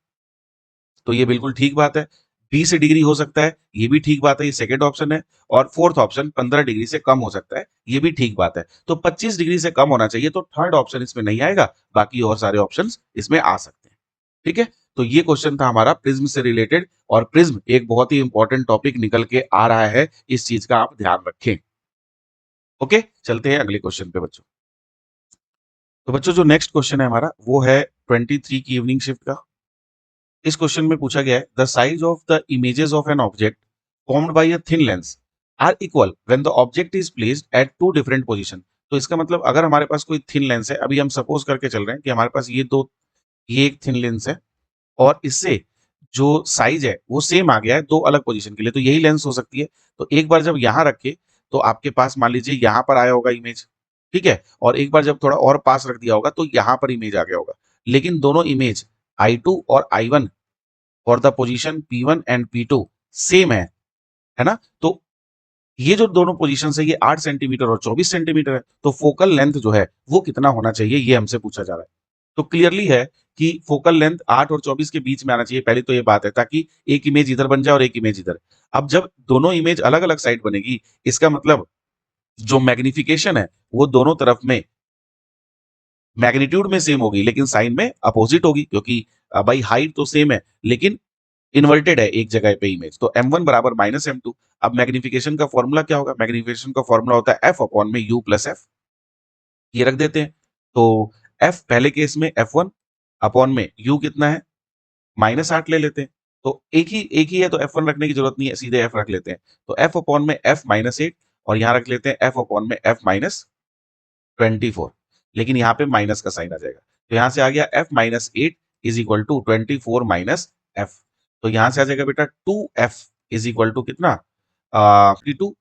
तो ये बिल्कुल ठीक बात है। 20 डिग्री हो सकता है, ये भी ठीक बात है, ये सेकंड ऑप्शन है। और फोर्थ ऑप्शन 15 डिग्री से कम हो सकता है, ये भी ठीक बात है। तो 25 डिग्री से कम होना चाहिए, तो थर्ड ऑप्शन इसमें नहीं आएगा, बाकी और सारे ऑप्शंस इसमें आ सकते हैं। ठीक है, तो ये क्वेश्चन था हमारा प्रिज्म से रिलेटेड, और प्रिज्म एक बहुत ही इंपॉर्टेंट टॉपिक निकल के आ रहा है, इस चीज का आप ध्यान रखें। ओके, चलते हैं अगले क्वेश्चन पे बच्चों। तो बच्चों जो नेक्स्ट क्वेश्चन है हमारा वो है 23 की इवनिंग शिफ्ट का। इस क्वेश्चन में पूछा गया है the size of the images of an object formed by a thin lens are equal when the object is placed at two different position. तो इसका मतलब अगर हमारे पास कोई थिन लेंस है, अभी हम सपोज करके चल रहे हैं कि हमारे पास ये एक थिन लेंस है और इससे जो साइज है वो सेम आ गया है दो अलग पोजीशन के लिए, तो यही लेंस हो सकती है। तो एक बार जब यहां रखे तो आपके पास मान लीजिए यहां पर आया होगा इमेज, ठीक है, और एक बार जब थोड़ा और पास रख दिया होगा तो यहां पर इमेज आ गया होगा। लेकिन दोनों इमेज I2 और I1 for the position P1 and P2 same है ना। तो ये जो दोनों पोजीशन है ये 8 सेंटीमीटर और 24 सेंटीमीटर है, तो फोकल लेंथ जो है वो कितना होना चाहिए ये हमसे पूछा जा रहा है। तो क्लियरली है कि फोकल लेंथ 8 और 24 के बीच में आना चाहिए, पहली तो ये बात है, ताकि एक इमेज इधर बन जाए और एक इमेज इधर। अब जब दोनों इमेज अलग अलग साइड बनेगी, इसका मतलब जो मैग्निफिकेशन है वो दोनों तरफ में मैग्नीट्यूड में सेम होगी लेकिन साइन में अपोजिट होगी, क्योंकि भाई हाइट तो सेम है लेकिन इन्वर्टेड है एक जगह पे इमेज। तो m1 बराबर -m2। अब मैग्निफिकेशन का फॉर्मूला क्या होगा? मैग्निफिकेशन का फॉर्मूला होता है f अपॉन में u प्लस f। ये रख देते हैं। तो f पहले केस में f1 अपॉन में u कितना है? -8 ले लेते हैं। तो एक ही है तो f1 रखने की जरूरत नहीं है, सीधे f रख लेते हैं। तो f अपॉन में f -8 और यहाँ रख लेते हैं f अपॉन में f -24। लेकिन यहाँ पे माइनस का साइन आ जाएगा, तो यहाँ से आ गया f -8 is equal to 24 minus f। तो यहाँ से आ जाएगा बेटा 2f इज इक्वल टू कितना? 52।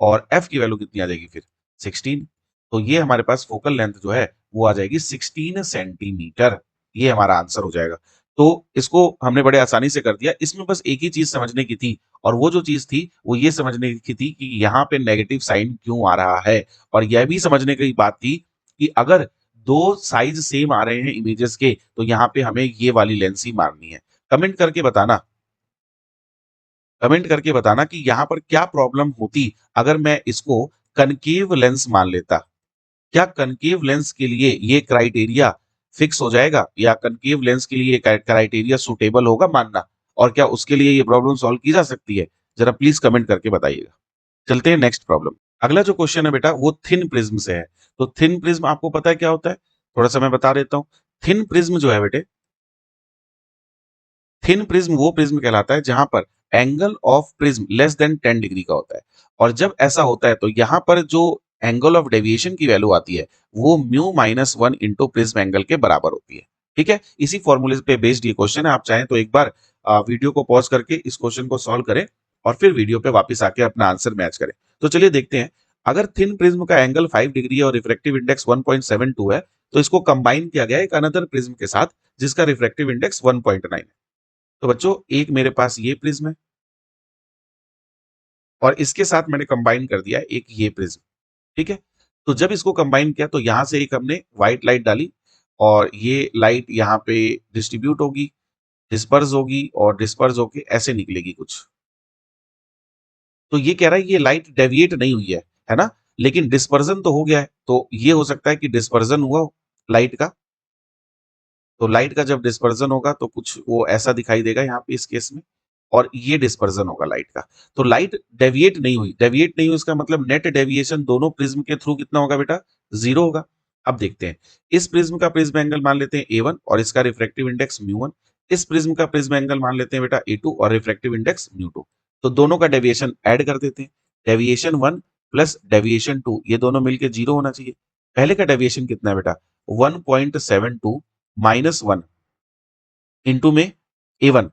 और f की वैल्यू कितनी आ जाएगी फिर? 16। तो ये हमारे पास फोकल लेंथ जो है वो आ जाएगी 16 सेंटीमीटर। ये हमारा आंसर हो जाएगा। तो इसको हमने बड़े आसानी से कर दिया। इसमें बस एक ही चीज समझने की थी, और वो जो चीज थी वो ये समझने की थी कि यहाँ पे नेगेटिव साइन क्यों आ रहा है, और यह भी समझने की बात थी कि अगर दो साइज सेम आ रहे हैं इमेजेस के तो यहाँ पे हमें ये वाली लेंस ही मारनी है। कमेंट करके बताना, कमेंट करके बताना कि यहाँ पर क्या प्रॉब्लम होती अगर मैं इसको कनकेव लेंस मान लेता। क्या कनकेव लेंस के लिए ये क्राइटेरिया फिक्स हो जाएगा, या कनकेव लेंस के लिए क्राइटेरिया सुटेबल होगा मानना, और क्या उसके लिए ये प्रॉब्लम सॉल्व की जा सकती है? जरा प्लीज कमेंट करके बताइएगा। चलते हैं नेक्स्ट प्रॉब्लम। अगला जो क्वेश्चन है बेटा वो थिन प्रिज्म से है। तो थिन प्रिज्म आपको पता है क्या होता है? थोड़ा सा मैं बता देता हूँ। थिन प्रिज्म जो है बेटे, थिन प्रिज्म वो प्रिज्म कहलाता है जहां पर angle of prism less than 10 degree का होता है। और जब ऐसा होता है तो यहाँ पर जो एंगल ऑफ डेविएशन की वैल्यू आती है वो μ-1 इंटू प्रिज्म एंगल के बराबर होती है। ठीक है, इसी फॉर्मूले पे बेस्ड ये क्वेश्चन है। आप चाहें तो एक बार वीडियो को पॉज करके इस क्वेश्चन को सॉल्व करें और फिर वीडियो पे वापस आके अपना आंसर मैच करें। तो चलिए देखते हैं। अगर थिन प्रिज्म का एंगल 5 डिग्री है और रिफ्रैक्टिव इंडेक्स 1.72 है, तो इसको कंबाइन किया गया एक अनदर प्रिज्म के साथ जिसका रिफ्रैक्टिव इंडेक्स 1.9 है। तो बच्चों एक मेरे पास ये प्रिज्म है और इसके साथ मैंने कंबाइन कर दिया एक ये प्रिज्म। ठीक है, तो जब इसको कंबाइन किया तो यहां से एक हमने व्हाइट लाइट डाली और ये लाइट यहाँ पे डिस्ट्रीब्यूट होगी, डिस्पर्स होगी और डिस्पर्स होके ऐसे निकलेगी कुछ। तो ये कह रहा है ये लाइट डेविएट नहीं हुई है ना, लेकिन डिस्पर्जन तो हो गया है। तो ये हो सकता है कि डिस्पर्जन हुआ हो लाइट का। तो लाइट का जब डिस्पर्जन होगा तो कुछ वो ऐसा दिखाई देगा यहाँ पे इस केस में, और ये डिस्पर्जन होगा लाइट का। तो लाइट डेविएट नहीं हुई, डेविएट नहीं हुई इसका मतलब नेट डेविएशन दोनों प्रिज्म के थ्रू कितना होगा बेटा? 0 होगा। अब देखते हैं, इस प्रिज्म का प्रिज्म एंगल मान लेते हैं A1 और इसका रिफ्रैक्टिव इंडेक्स μ1। इस प्रिज्म का प्रिज्म एंगल मान लेते हैं बेटा A2 और रिफ्रैक्टिव इंडेक्स μ2। तो दोनों का डेविएशन ऐड कर देते हैं। डेविएशन 1 प्लस डेविएशन 2 ये दोनों मिलकर 0 होना चाहिए। पहले का डेविएशन कितना है बेटा? 1.72 -1 इंटू में A1,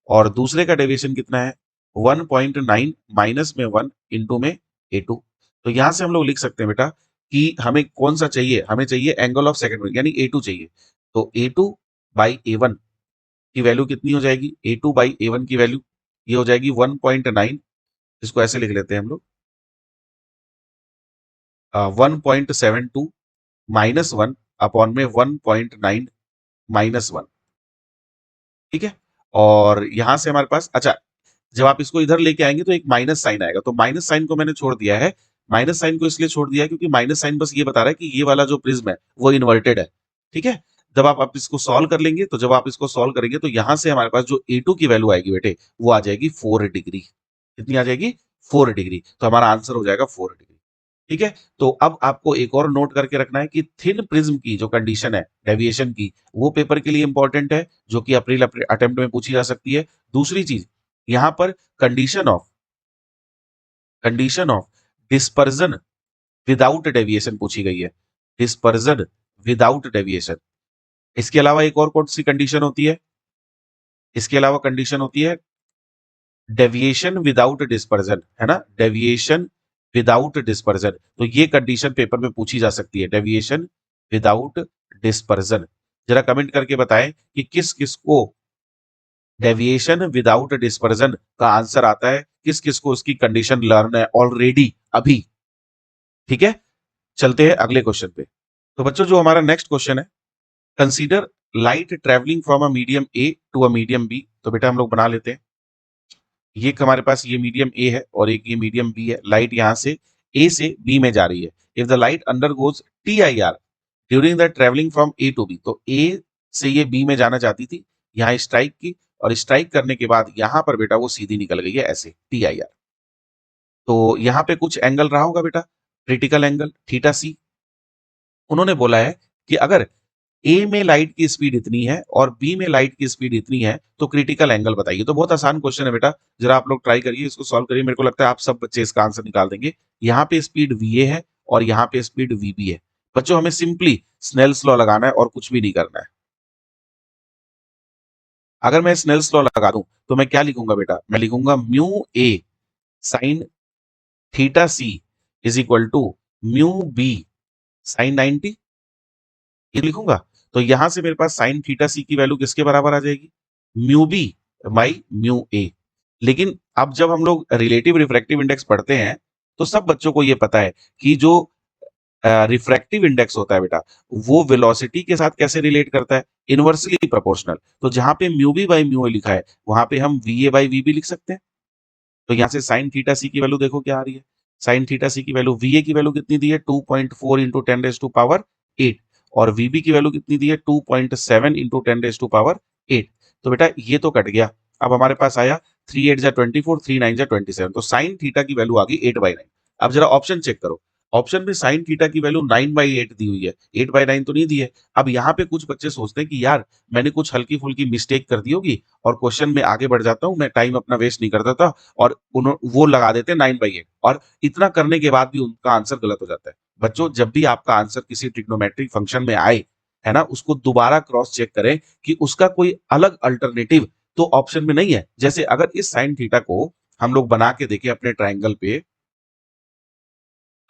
और दूसरे का डेविएशन कितना है? 1.9 माइनस में 1 इंटू में A2। तो यहां से हम लोग लिख सकते हैं बेटा कि हमें कौन सा चाहिए? हमें चाहिए एंगल ऑफ सेकंड यानी A2 चाहिए। तो A2 बाई A1 की वैल्यू कितनी हो जाएगी? A2 बाई A1 की वैल्यू ये हो जाएगी 1.9। इसको ऐसे लिख लेते हैं हम लोग, 1.72 माइनस 1 अपॉन में 1.9 माइनस 1। ठीक है, और यहां से हमारे पास, अच्छा, जब आप इसको इधर लेके आएंगे तो एक माइनस साइन आएगा, तो माइनस साइन को मैंने छोड़ दिया है। माइनस साइन को इसलिए छोड़ दिया है क्योंकि माइनस साइन बस ये बता रहा है कि ये वाला जो प्रिज्म है वो इन्वर्टेड है। ठीक है, जब आप इसको सॉल्व कर लेंगे, तो जब आप इसको सॉल्व करेंगे तो यहां से हमारे पास जो A2 की वैल्यू आएगी बेटे वो आ जाएगी 4 डिग्री। कितनी आ जाएगी? 4 डिग्री। तो हमारा आंसर हो जाएगा 4 डिग्री। ठीक है, तो अब आपको एक और नोट करके रखना है कि थिन प्रिज्म की जो कंडीशन है डेविएशन की, वो पेपर के लिए इंपॉर्टेंट है, जो कि अप्रैल अटेम्प्ट में पूछी जा सकती है। दूसरी चीज, यहां पर condition of dispersion without deviation पूछी गई है, डिस्पर्जन विदाउट डेविएशन। इसके अलावा एक और कौन सी कंडीशन होती है, इसके अलावा कंडीशन होती है डेविएशन विदाउट डिस्पर्जन, है ना, डेविएशन विदाउट डिस्पर्जन। तो ये कंडीशन पेपर में पूछी जा सकती है, डेविएशन विदाउट डिस्पर्जन। जरा कमेंट करके बताएं कि किस किस को डेविएशन विदाउट डिस्पर्जन का आंसर आता है, किस किस को उसकी कंडीशन लर्न है ऑलरेडी अभी। ठीक है, चलते हैं अगले क्वेश्चन पे। तो बच्चों जो हमारा नेक्स्ट क्वेश्चन है, consider light travelling from a medium A to a medium B. तो बेटा हम लोग बना लेते हैं, ये हमारे पास ये मीडियम ए है और एक ये मीडियम बी है। लाइट यहां से ए से बी में जा रही है। If the light undergoes T I R during the travelling from A to B, तो ए से ये बी में जाना चाहती थी, यहाँ स्ट्राइक की, और स्ट्राइक करने के बाद यहां पर बेटा वो सीधी निकल गई है ऐसे टी आई आर। तो यहाँ पे कुछ एंगल रहा होगा बेटा, क्रिटिकल एंगल थीटा सी। उन्होंने बोला है कि अगर ए में लाइट की स्पीड इतनी है और बी में लाइट की स्पीड इतनी है तो क्रिटिकल एंगल बताइए। तो बहुत आसान क्वेश्चन है बेटा, जरा आप लोग ट्राई करिए, इसको सॉल्व करिए। मेरे को लगता है आप सब बच्चे इसका आंसर निकाल देंगे। यहाँ पे स्पीड वी ए है और यहाँ पे स्पीड वी बी है। बच्चों हमें सिंपली स्नेल्स लॉ लगाना है और कुछ भी नहीं करना है। अगर मैं स्नेल्स लॉ लगा दूं तो मैं क्या लिखूंगा बेटा, मैं लिखूंगा mu A sine theta C is equal to mu B sine 90, ये लिखूंगा। तो यहां से मेरे पास साइन थीटा सी की वैल्यू किसके बराबर आ जाएगी, म्यू बी बाई म्यू ए। लेकिन अब जब हम लोग रिलेटिव रिफ्रैक्टिव इंडेक्स पढ़ते हैं तो सब बच्चों को ये पता है कि जो रिफ्रैक्टिव इंडेक्स होता है बेटा, वो वेलोसिटी के साथ कैसे रिलेट करता है, इनवर्सली प्रोपोर्शनल। तो जहां पे mu B by mu A लिखा है वहां पे हम V A by V B लिख सकते हैं। तो यहाँ से साइन थीटा सी की वैल्यू देखो क्या आ रही है, साइन थीटा सी की वैल्यू वी ए की वैल्यू कितनी दी है 2.4 इंटू 10⁻8, और वीबी की वैल्यू कितनी दी है 2.7 इंटू 10⁻8। तो बेटा ये तो कट गया। अब हमारे पास आया 3 8 जा 24, 3 9 जा 27। तो साइन थीटा की वैल्यू आ गई 8/9। अब जरा ऑप्शन चेक करो, ऑप्शन में साइन थीटा की वैल्यू 9/8 दी हुई है, 8/9 तो नहीं दी है। अब यहाँ पे कुछ बच्चे सोचते हैं कि यार मैंने कुछ हल्की फुल्की मिस्टेक कर दी होगी और क्वेश्चन में आगे बढ़ जाता हूँ, मैं टाइम अपना वेस्ट नहीं करता था, और वो लगा देते हैं 9/8, और इतना करने के बाद भी उनका आंसर गलत हो जाता है। बच्चों जब भी आपका आंसर किसी ट्रिग्नोमेट्रिक फंक्शन में आए, है ना, उसको दोबारा क्रॉस चेक करें कि उसका कोई अलग अल्टरनेटिव तो ऑप्शन में नहीं है। जैसे अगर इस साइन थीटा को हम लोग बना के देखें अपने ट्राइंगल पे,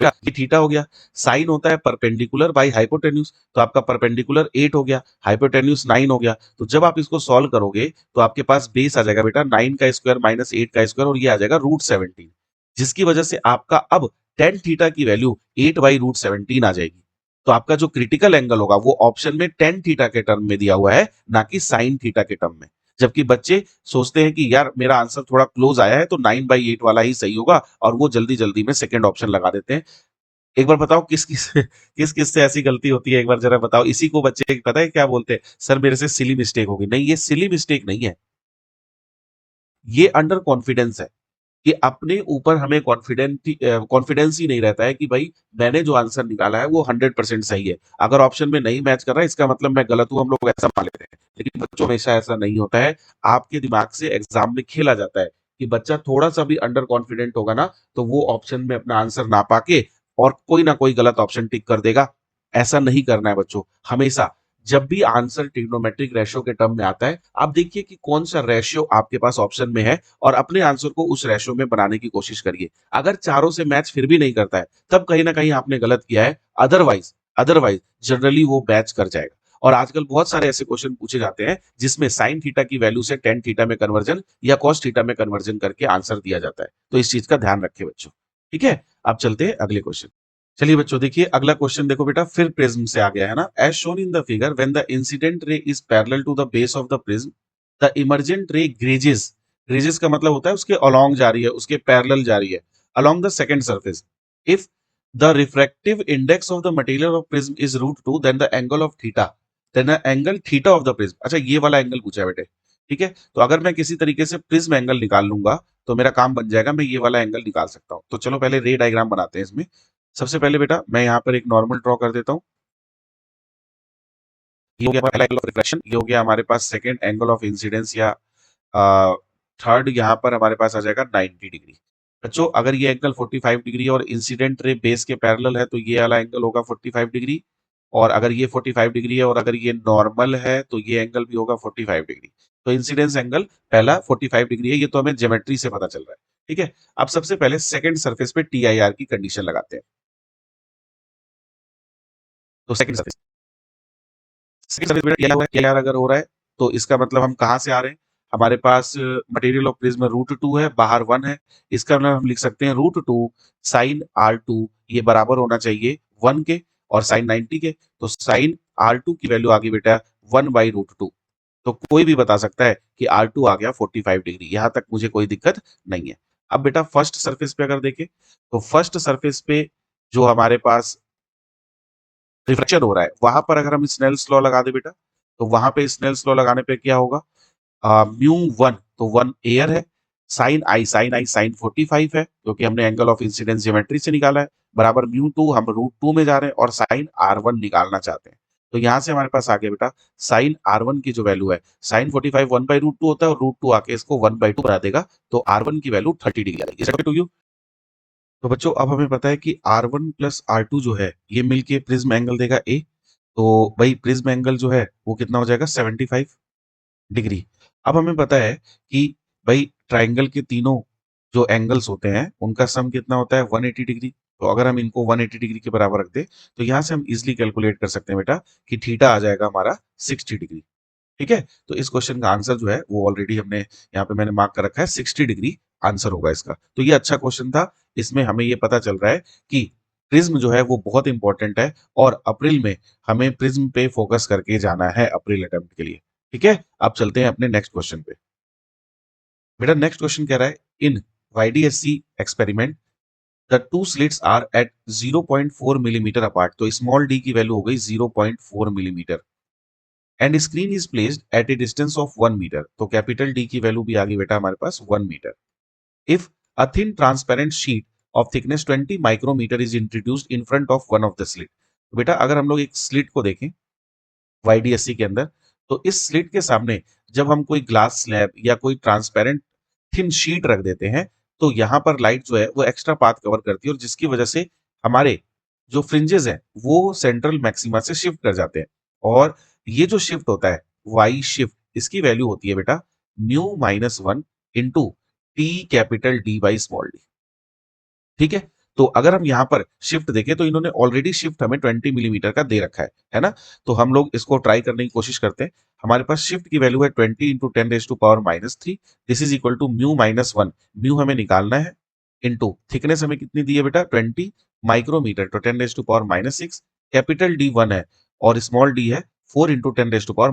ये थीटा हो गया, साइन होता है परपेंडिकुलर बाई हाइपोटेन्यूज, तो आपका परपेंडिकुलर 8 हो गया, हाइपोटेन्यूज 9 हो गया। तो जब आप इसको सॉल्व करोगे तो आपके पास बेस आ जाएगा बेटा 9 का स्क्वायर माइनस 8 का स्क्वायर, और ये आ जाएगा √17, जिसकी वजह से आपका अब टेन थीटा की वैल्यू 8/√17 आ जाएगी। तो आपका जो क्रिटिकल एंगल होगा वो ऑप्शन में टेन थीटा के टर्म में दिया हुआ है, ना कि साइन थीटा के टर्म में। जबकि बच्चे सोचते हैं कि यार मेरा आंसर थोड़ा क्लोज आया है तो 9/8 वाला ही सही होगा, और वो जल्दी जल्दी में सेकंड ऑप्शन लगा देते हैं। एक बार बताओ किस किस किस किस से ऐसी गलती होती है, एक बार जरा बताओ। इसी को बच्चे पता है क्या बोलते हैं, सर मेरे से सिली मिस्टेक होगी। नहीं, ये सिली मिस्टेक नहीं है, ये अंडर कॉन्फिडेंस है कि अपने ऊपर हमें कॉन्फिडेंस ही नहीं रहता है कि भाई मैंने जो आंसर निकाला है वो 100% सही है। अगर ऑप्शन में नहीं मैच कर रहा है इसका मतलब मैं गलत हूं, हम लोग ऐसा मान लेते हैं। लेकिन बच्चों हमेशा ऐसा नहीं होता है। आपके दिमाग से एग्जाम में खेला जाता है कि बच्चा थोड़ा सा भी अंडर कॉन्फिडेंट होगा ना तो वो ऑप्शन में अपना आंसर ना पाके और कोई ना कोई गलत ऑप्शन टिक कर देगा। ऐसा नहीं करना है बच्चों। हमेशा जब भी आंसर ट्रिग्नोमेट्रिक रेशियो के टर्म में आता है, आप देखिए कि कौन सा रेशियो आपके पास ऑप्शन में है और अपने आंसर को उस रेशियो में बनाने की कोशिश करिए। अगर चारों से मैच फिर भी नहीं करता है तब कहीं ना कहीं आपने गलत किया है, अदरवाइज अदरवाइज जनरली वो मैच कर जाएगा। और आजकल बहुत सारे ऐसे क्वेश्चन पूछे जाते हैं जिसमें साइन थीटा की वैल्यू से टेन थीटा में कन्वर्जन या कॉस थीटा में कन्वर्जन करके आंसर दिया जाता है। तो इस चीज का ध्यान रखें बच्चों। ठीक है, अब चलते हैं अगले क्वेश्चन। चलिए बच्चों देखिए अगला क्वेश्चन देखो बेटा, फिर प्रिज्म से आ गया है ना। As shown in the figure when the incident ray is parallel to the base of the prism, the emergent ray grazes, ग्रेजेस का मतलब होता है उसके अलोंग जा रही है, उसके पैरेलल जा रही है, along the second surface. If the refractive index of the material of prism is √2 then the angle of theta, then the angle theta of the prism. अच्छा ये वाला एंगल पूछा है बेटे, ठीक है। तो अगर मैं किसी तरीके से प्रिज्म एंगल निकाल लूंगा तो मेरा काम बन जाएगा, मैं ये वाला एंगल निकाल सकता हूं। तो चलो पहले रे डायग्राम बनाते हैं इसमें। सबसे पहले बेटा मैं यहाँ पर एक नॉर्मल ड्रॉ कर देता हूँ। ये हो गया पहला एंगल ऑफ रिफ्लेक्शन, ये हो गया हमारे पास सेकंड एंगल ऑफ इंसिडेंस, या थर्ड यहाँ पर हमारे पास आ जाएगा 90 डिग्री। बच्चों अगर ये एंगल 45 डिग्री है और इंसिडेंट रे बेस के पैरेलल है तो ये वाला एंगल होगा 45 डिग्री, और अगर ये 45 डिग्री है और अगर ये नॉर्मल है तो ये एंगल भी होगा 45 डिग्री। तो इंसिडेंस एंगल पहला 45 डिग्री है, ये तो हमें ज्योमेट्री से पता चल रहा है। ठीक है, अब सबसे पहले सेकंड सरफेस पे टीआईआर की कंडीशन लगाते हैं। तो सेकंड सरफेस टीआईआर अगर हो रहा है तो इसका मतलब हम कहां से आ रहे हैं, हमारे पास मटेरियल ऑफ प्रिज्म √2 है, बाहर 1 है, इसका मतलब हम लिख सकते हैं √2 साइन R2 ये बराबर होना चाहिए 1 के और साइन 90 के। तो साइन R2 की वैल्यू आ गई बेटा 1/√2। तो कोई भी बता सकता है कि R2 आ गया 45 डिग्री, यहां तक मुझे कोई दिक्कत नहीं है। अब बेटा फर्स्ट सरफेस पे अगर देखें तो फर्स्ट सरफेस पे जो हमारे पास रिफ्रैक्शन हो रहा है वहां पर अगर हम स्नेल्स लॉ लगा दे बेटा, तो वहां पे स्नेल्स लॉ लगाने पे क्या होगा, म्यू 1 तो 1 एयर है, साइन आई साइन 45 है क्योंकि हमने एंगल ऑफ इंसिडेंस ज्योमेट्री से निकाला है, बराबर म्यू 2 हम √2 में जा रहे हैं और साइन R1 निकालना चाहते हैं। तो यहां से हमारे पास आ गया बेटा साइन R1 की जो वैल्यू है, साइन 45 1/√2 होता है और √2 आके इसको 1/2 बना देगा, तो R1 की वैल्यू 30 डिग्री आएगी। To you. तो बच्चों अब हमें पता है कि R1 प्लस R2 जो है ये मिलके प्रिज्म एंगल देगा ए। तो भाई प्रिज्म एंगल जो है वो कितना हो जाएगा 75 डिग्री। अब हमें पता है कि भाई ट्राइंगल के तीनों जो एंगल्स होते हैं उनका सम कितना होता है 180 डिग्री। तो अगर हम इनको 180 डिग्री के बराबर रख दे तो यहां से हम इजिली कैलकुलेट कर सकते हैं बेटा कि थीटा आ जाएगा हमारा 60 डिग्री। ठीक है, तो इस क्वेश्चन का आंसर जो है वो ऑलरेडी हमने यहाँ पे मैंने मार्क कर रखा है 60 डिग्री आंसर होगा इसका। तो ये अच्छा क्वेश्चन था, इसमें हमें ये पता चल रहा है कि प्रिज्म जो है वो बहुत इंपॉर्टेंट है और अप्रैल में हमें प्रिज्म पे फोकस करके जाना है अप्रैल अटेम्प्ट के लिए। ठीक है, अब चलते हैं अपने नेक्स्ट क्वेश्चन पे। बेटा नेक्स्ट क्वेश्चन कह रहा है in YDSC experiment the two slits are at 0.4 millimetre apart. तो स्मॉल डी की वैल्यू हो गई 0.4 millimetre and screen is placed at a distance of 1 metre. तो कैपिटल डी की वैल्यू भी आ गई बेटा हमारे पास 1 metre. If a thin transparent sheet of thickness 20 micrometre is introduced in front of one of the slit. तो बेटा अगर हम लोग एक स्लिट को देखें YDSC के अंदर, तो इस स्लिट के सामने जब हम कोई ग्लास स्लैब या कोई ट्रांसपेरेंट थिन शीट रख देते हैं तो यहाँ पर लाइट जो है वो एक्स्ट्रा पाथ कवर करती है और जिसकी वजह से हमारे जो फ्रिंजेस हैं वो सेंट्रल मैक्सिमा से शिफ्ट कर जाते हैं। और ये जो शिफ्ट होता है वाई शिफ्ट, इसकी वैल्यू होती है बेटा μ-1 into t capital D by small d. ठीक है, तो अगर हम यहाँ पर शिफ्ट देखें तो इन्होंने ऑलरेडी शिफ्ट हमें 20 मिलीमीटर का दे रखा है ना। तो हम लोग इसको ट्राई करने की कोशिश करते हैं। हमारे पास शिफ्ट की वैल्यू है 20 into 10⁻⁻³ this is equal to μ-1। Mu हमें निकालना है इंटू थिकनेस हमें कितनी दी है बेटा 20 माइक्रोमीटर तो 10⁻⁻6, कैपिटल डी 1 है और स्मॉल डी है 4 इंटू 10⁻⁻4।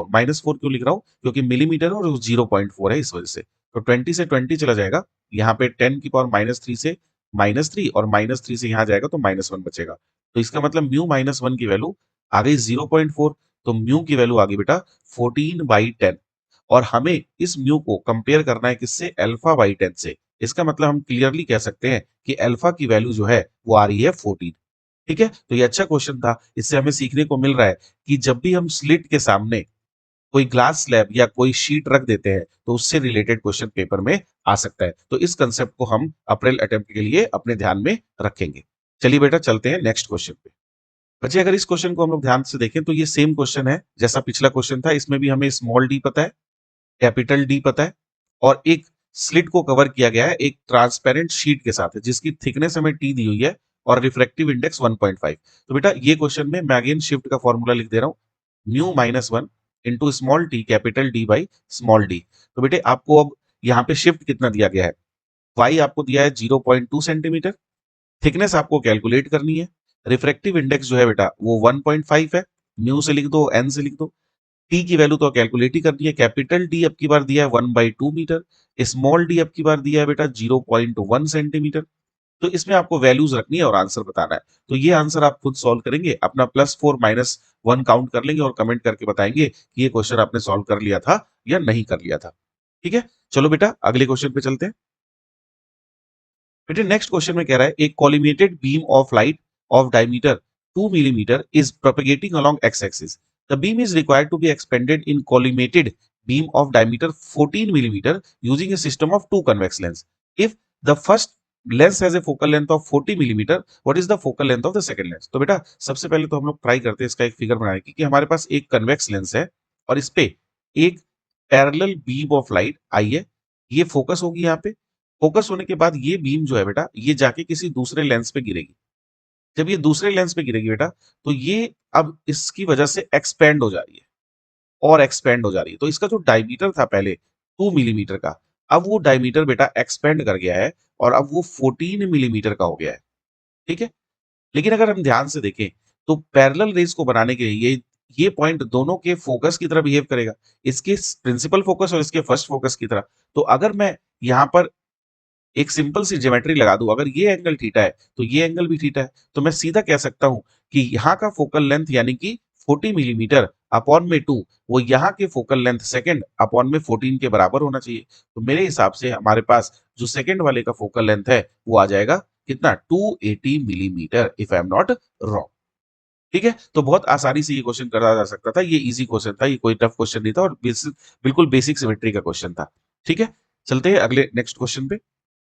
-4 क्यों लिख रहा हूँ, क्योंकि मिलीमीटर और 0.4 है इस वजह से। तो 20 से 20 चला जाएगा, यहाँ पे 10⁻³ से -3 और -3 से यहाँ जाएगा तो -1 बचेगा। तो इसका मतलब μ-1 की वैल्यू आ गई 0.4। तो म्यू की वैल्यू आ गई बेटा 14/10 और हमें इस म्यू को कंपेयर करना है किससे, अल्फा/10 से। इसका मतलब हम क्लियरली कह सकते हैं कि अल्फा की वैल्यू जो है वो आ रही है 14। ठीक है, तो ये अच्छा क्वेश्चन था। इससे हमें सीखने को मिल रहा है कि जब भी हम स्लिट के सामने कोई ग्लास स्लैब या कोई शीट रख देते हैं तो उससे रिलेटेड क्वेश्चन पेपर में आ सकता है। तो इस कंसेप्ट को हम अप्रैल अटेम्प्ट के लिए अपने ध्यान में रखेंगे। चलिए बेटा चलते हैं नेक्स्ट क्वेश्चन पे। बच्चे अगर इस क्वेश्चन को हम लोग ध्यान से देखें तो ये सेम क्वेश्चन है जैसा पिछला क्वेश्चन था। इसमें भी हमें स्मॉल डी पता है, कैपिटल डी पता है और एक स्लिट को कवर किया गया है एक ट्रांसपेरेंट शीट के साथ जिसकी थिकनेस हमें टी दी हुई है और रिफ्लेक्टिव इंडेक्स 1.5। तो बेटा ये क्वेश्चन में मैं अगेन शिफ्ट का फॉर्मूला लिख दे रहा हूं, μ-1 into small t capital D by small d. तो बेटे आपको अब यहाँ पे शिफ्ट कितना दिया गया है, y आपको दिया है 0.2 सेंटीमीटर, थिकनेस आपको कैलकुलेट करनी है, रिफ्रैक्टिव इंडेक्स जो है बेटा वो 1.5 है, म्यू से लिख दो एन से लिख दो, टी की वैल्यू तो कैलकुलेट ही करनी है, कैपिटल डी अब की बार दिया है 1/2 मीटर, स्मॉल डी अब की बार दिया है बेटा 0.1 सेंटीमीटर। तो इसमें आपको वैल्यूज रखनी है और आंसर बताना है। तो ये आंसर आप खुद सॉल्व करेंगे, अपना +4 -1 काउंट कर लेंगे और कमेंट करके बताएंगे कि ये क्वेश्चन आपने सॉल्व कर लिया था या नहीं कर लिया था। ठीक है, चलो बेटा अगले क्वेश्चन पे चलते हैं। बेटे नेक्स्ट क्वेश्चन में कह रहा है एक collimated beam of light of diameter 2 millimetre is propagating along x axis. The beam is required to be expanded in collimated beam of diameter 14 millimeter using a system of two convex lens. If the first lens has a focal length of 40 millimetre, what is the focal length of the second lens? तो बेटा सबसे पहले तो हम लोग try करते हैं इसका एक फिगर बनाने की, कि हमारे पास एक कन्वेक्स लेंस है और इस पे एक पैरेलल बीम ऑफ लाइट आई है, ये फोकस होगी यहाँ पे। फोकस होने के बाद ये बीम जो है बेटा, ये जाके किसी दूसरे लेंस पे गिरेगी। जब ये दूसरे लेंस पे गिरेगी बेटा, तो ये अब इसकी वजह से एक्सपेंड हो जा रही है और एक्सपेंड हो जा रही है। तो इसका जो डायमीटर था पहले 2 मिलीमीटर का, अब वो डायमीटर बेटा एक्सपेंड कर गया है और अब वो 14 मिलीमीटर का हो गया है। ठीक है? लेकिन अगर हम ध्यान से देखें, तो पैरेलल रेज़ को बनाने के लिए ये पॉइंट दोनों के फोकस की तरह बिहेव करेगा। इसके प्रिंसिपल फोकस और इसके फर्स्ट फोकस की तरह। तो अगर मैं यहाँ पर एक सिंपल सी ज्योमेट्री लगा दूं, अगर ये एंगल थीटा है तो ये एंगल भी थीटा है, तो मैं सीधा कह सकता हूं कि यहाँ का फोकल लेंथ यानी कि 40 मिलीमीटर अपॉन में 2, वो यहाँ के फोकल लेंथ सेकंड अपॉन में 14 के बराबर होना चाहिए। तो मेरे हिसाब से हमारे पास जो सेकंड वाले का फोकल लेंथ है वो आ जाएगा कितना, 280 millimetre, if I am not wrong. ठीक है, तो बहुत आसानी से ये क्वेश्चन करा जा सकता था, ये इजी क्वेश्चन था, ये कोई टफ क्वेश्चन नहीं था और बिल्कुल बेसिक सिमेट्री का क्वेश्चन था। ठीक है, चलते हैं अगले नेक्स्ट क्वेश्चन पे।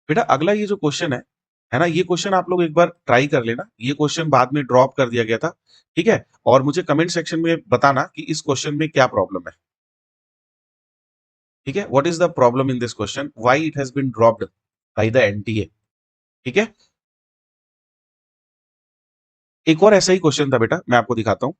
बेटा अगला ये जो क्वेश्चन है ना, ये क्वेश्चन आप लोग एक बार ट्राई कर लेना। ये क्वेश्चन बाद में ड्रॉप कर दिया गया था। ठीक है, और मुझे कमेंट सेक्शन में बताना कि इस क्वेश्चन में क्या प्रॉब्लम है। ठीक है, what is the problem in this question, why it has been dropped by the NTA. ठीक है, एक और ऐसा ही क्वेश्चन था बेटा, मैं आपको दिखाता हूं।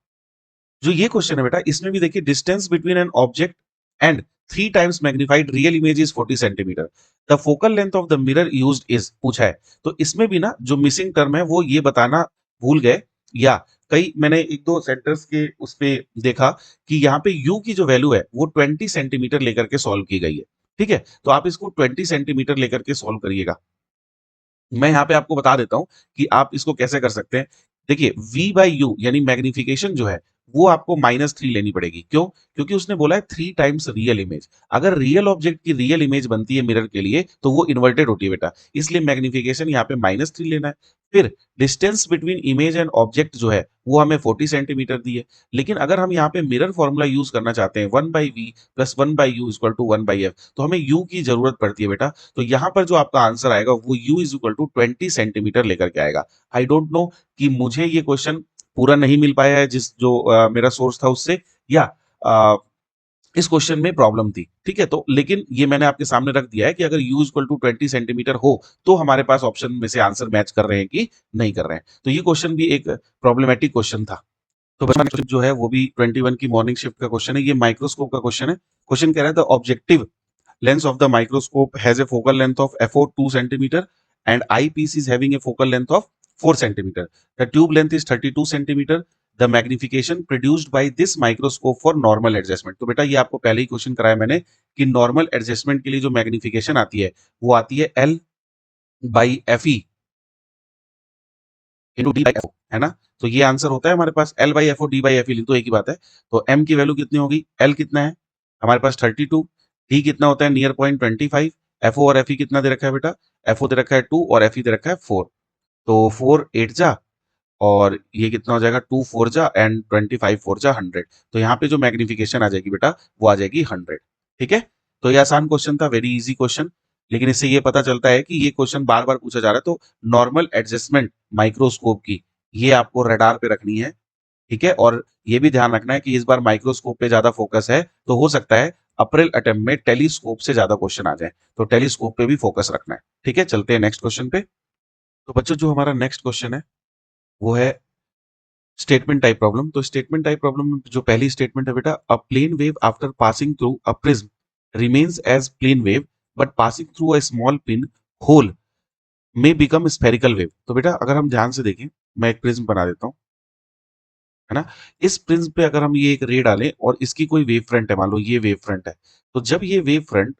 जो ये क्वेश्चन है बेटा, इसमें भी देखिए, distance between an object and 3 times magnified real image is 40 centimetre, the focal length of the mirror used is पूछा है। तो इसमें भी ना जो मिसिंग टर्म है वो ये बताना भूल गए, या कई मैंने एक दो सेंटर्स के उस पे देखा कि यहाँ पे u की जो वैल्यू है वो 20 सेंटीमीटर लेकर के सॉल्व की गई है। ठीक है, तो आप इसको 20 सेंटीमीटर लेकर के सॉल्व करिएगा। मैं यहाँ पे आपको बता देता हूँ कि आप इसको कैसे कर सकते हैं। देखिए v बाई यू यानी मैग्निफिकेशन जो है वो आपको -3 लेनी पड़ेगी। क्यों? क्योंकि उसने बोला है 3 टाइम्स रियल इमेज। अगर रियल ऑब्जेक्ट की रियल इमेज बनती है मिरर के लिए तो वो इन्वर्टेड होती है बेटा, इसलिए मैग्निफिकेशन यहाँ पे -3 लेना है। फिर distance between image and object जो है वो हमें 40 सेंटीमीटर दी है। लेकिन अगर हम यहाँ पे मिरर फॉर्मूला यूज करना चाहते हैं 1/v plus 1/u equal to 1/f, तो हमें u की जरूरत पड़ती है बेटा। तो यहाँ पर जो आपका आंसर आएगा वो u is equal to 20 centimetre लेकर के आएगा। आई डोंट नो कि मुझे ये क्वेश्चन पूरा नहीं मिल पाया है जिस जो मेरा सोर्स था उससे, या अ, इस क्वेश्चन में प्रॉब्लम थी। ठीक है, तो लेकिन ये मैंने आपके सामने रख दिया है कि अगर u इक्वल टू 20 सेंटीमीटर हो तो हमारे पास ऑप्शन में से आंसर मैच कर रहे हैं कि नहीं कर रहे हैं। तो ये क्वेश्चन भी एक प्रॉब्लमेटिक क्वेश्चन था। तो बच्चों नेक्स्ट जो है वो भी 21 की मॉर्निंग शिफ्ट का क्वेश्चन है। ये माइक्रोस्कोप का क्वेश्चन है। क्वेश्चन कह रहा है the objective length of the microscope has a focal length of FO 2 centimeter and eyepiece is having a focal length of 4 centimeter. The tube length is 32 centimeter. The magnification produced by this microscope for normal adjustment. तो बेटा ये आपको पहले ही question कराया मैंने कि normal adjustment के लिए जो मैग्निफिकेशन आती है वो आती है L by F E into D by F, है ना। तो ये आंसर होता है हमारे पास L by F O D by F E, तो एक ही बात है। तो M की वैल्यू कितनी होगी, L कितना है हमारे पास 32, डी कितना होता है नियर पॉइंट 25, एफ ओ और एफ ई कितना दे रखा है बेटा, एफ ओ दे रखा है 2 और एफ ई दे रखा है 4। तो 4 8 जा और ये कितना हो जाएगा 2 4 जा एंड 25 4 जा 100। तो यहाँ पे जो मैग्निफिकेशन आ जाएगी बेटा वो आ जाएगी 100। ठीक है, तो ये आसान क्वेश्चन था, वेरी इजी क्वेश्चन। लेकिन इससे ये पता चलता है कि ये क्वेश्चन बार बार पूछा जा रहा है, तो नॉर्मल एडजस्टमेंट माइक्रोस्कोप की ये आपको रडार पे रखनी है। ठीक है, और ये भी ध्यान रखना है कि इस बार माइक्रोस्कोप पे ज्यादा फोकस है, तो हो सकता है अप्रैल अटेम्प्ट में टेलीस्कोप से ज्यादा क्वेश्चन आ जाए, तो टेलीस्कोप पे भी फोकस रखना है। ठीक है, चलते हैं नेक्स्ट क्वेश्चन पे। तो बच्चों जो हमारा नेक्स्ट क्वेश्चन है वो है स्टेटमेंट टाइप प्रॉब्लम। तो स्टेटमेंट टाइप प्रॉब्लम में जो पहली स्टेटमेंट है बेटा, a plane wave after passing through a prism remains as plane wave but passing through a small pinhole में बिकम स्फेरिकल वेव। तो बेटा अगर हम ध्यान से देखें, मैं एक प्रिज्म बना देता हूँ, है ना। इस प्रिज्म पे अगर हम ये एक रे डालें और इसकी कोई वेव फ्रंट है, मान लो ये वेव फ्रंट है, तो जब ये वेव फ्रंट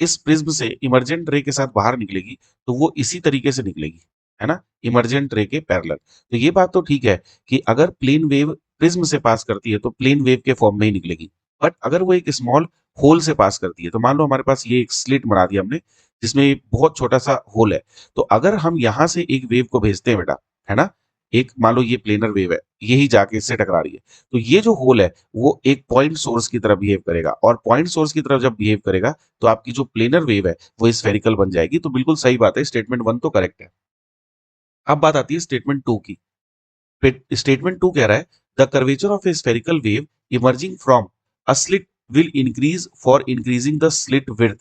इस प्रिज्म से इमर्जेंट रे के साथ बाहर निकलेगी तो वो इसी तरीके से निकलेगी, है ना, इमर्जेंट रे के पैरेलल। तो ये बात तो ठीक है कि अगर प्लेन वेव प्रिज्म से पास करती है तो प्लेन वेव के फॉर्म में ही निकलेगी। बट अगर वो एक स्मॉल होल से पास करती है, तो मान लो हमारे पास ये एक स्लिट बना दिया हमने जिसमें एक बहुत छोटा सा होल है, तो अगर हम यहां से एक वेव को भेजते हैं बेटा, है ना, एक मान लो ये प्लेनर वेव है, यही जाके इससे टकरा रही है, तो ये जो होल है वो एक पॉइंट सोर्स की तरह बिहेव करेगा, और पॉइंट सोर्स की तरफ जब बिहेव करेगा तो आपकी जो प्लेनर वेव है वो स्फेरिकल बन जाएगी। तो बिल्कुल सही बात है, स्टेटमेंट 1 तो करेक्ट है। अब बात आती है स्टेटमेंट 2 की। स्टेटमेंट 2 कह रहा है the curvature of A spherical wave emerging from a slit will increase for increasing the slit width.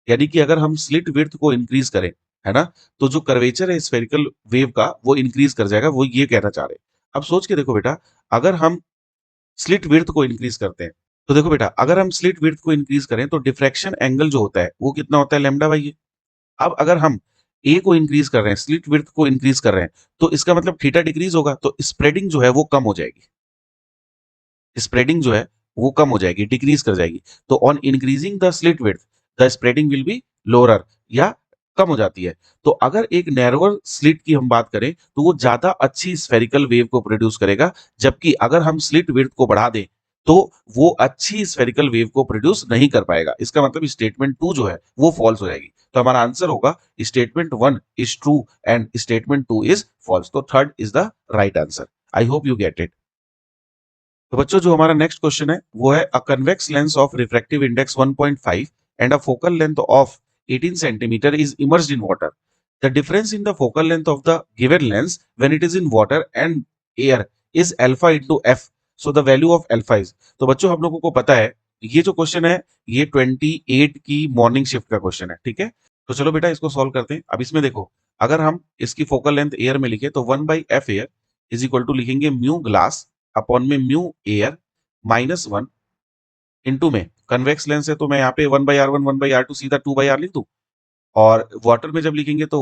यानी कि अगर हम स्लिट विड्थ को इंक्रीज करें, है ना, तो जो कर्वेचर है स्फेरिकल वेव का वो इंक्रीज कर जाएगा, वो ये कहना चाह रहे हैं। अब सोच के देखो बेटा, अगर हम स्लिट विड्थ को इंक्रीज करते हैं, तो देखो बेटा, अगर हम स्लिट विड्थ को इंक्रीज करें तो डिफ्रैक्शन एंगल जो होता है वो कितना होता है, लैम्डा बाई ए। अब अगर हम ए को इंक्रीज कर रहे हैं, स्लिट विड्थ को इंक्रीज कर रहे हैं, तो इसका मतलब थीटा डिक्रीज होगा, तो स्प्रेडिंग जो है वो कम हो जाएगी। स्प्रेडिंग जो है वो कम हो जाएगी, डिक्रीज कर जाएगी। तो on increasing the slit width the spreading will be lower, या कम हो जाती है। तो अगर एक नैरोअर स्लिट की हम बात करें तो वो ज्यादा अच्छी स्फेरिकल वेव को प्रोड्यूस करेगा, जबकि अगर हम स्लिट विड्थ को बढ़ा दें तो वो अच्छी स्फेरिकल वेव को प्रोड्यूस नहीं कर पाएगा। इसका मतलब स्टेटमेंट 2 जो है वो फॉल्स हो जाएगी। तो हमारा आंसर होगा statement 1 is true and statement 2 is false. तो third is the right answer. I hope you get it. तो बच्चों जो हमारा नेक्स्ट क्वेश्चन है वो है a convex lens of refractive index 1.5 and a focal length of 18 centimetre is immersed in water. The difference in the focal length of the given lens when it is in water and air is alpha into F, so the value of alpha is. तो बच्चों हम लोगों को पता है ये जो question है ये 28 की मॉर्निंग शिफ्ट का क्वेश्चन है, ठीक है। तो चलो बेटा इसको सॉल्व करते हैं। अब इसमें देखो, अगर हम इसकी फोकल लेंथ एयर में लिखे तो 1/f air is equal to लिखेंगे म्यू ग्लास अपॉन में म्यू एयर माइनस 1 इंटू में कन्वेक्स लेंस है तो मैं यहाँ पे 1/r1 1/r2 सीधा 2/r लिख दूं। और वाटर में जब लिखेंगे तो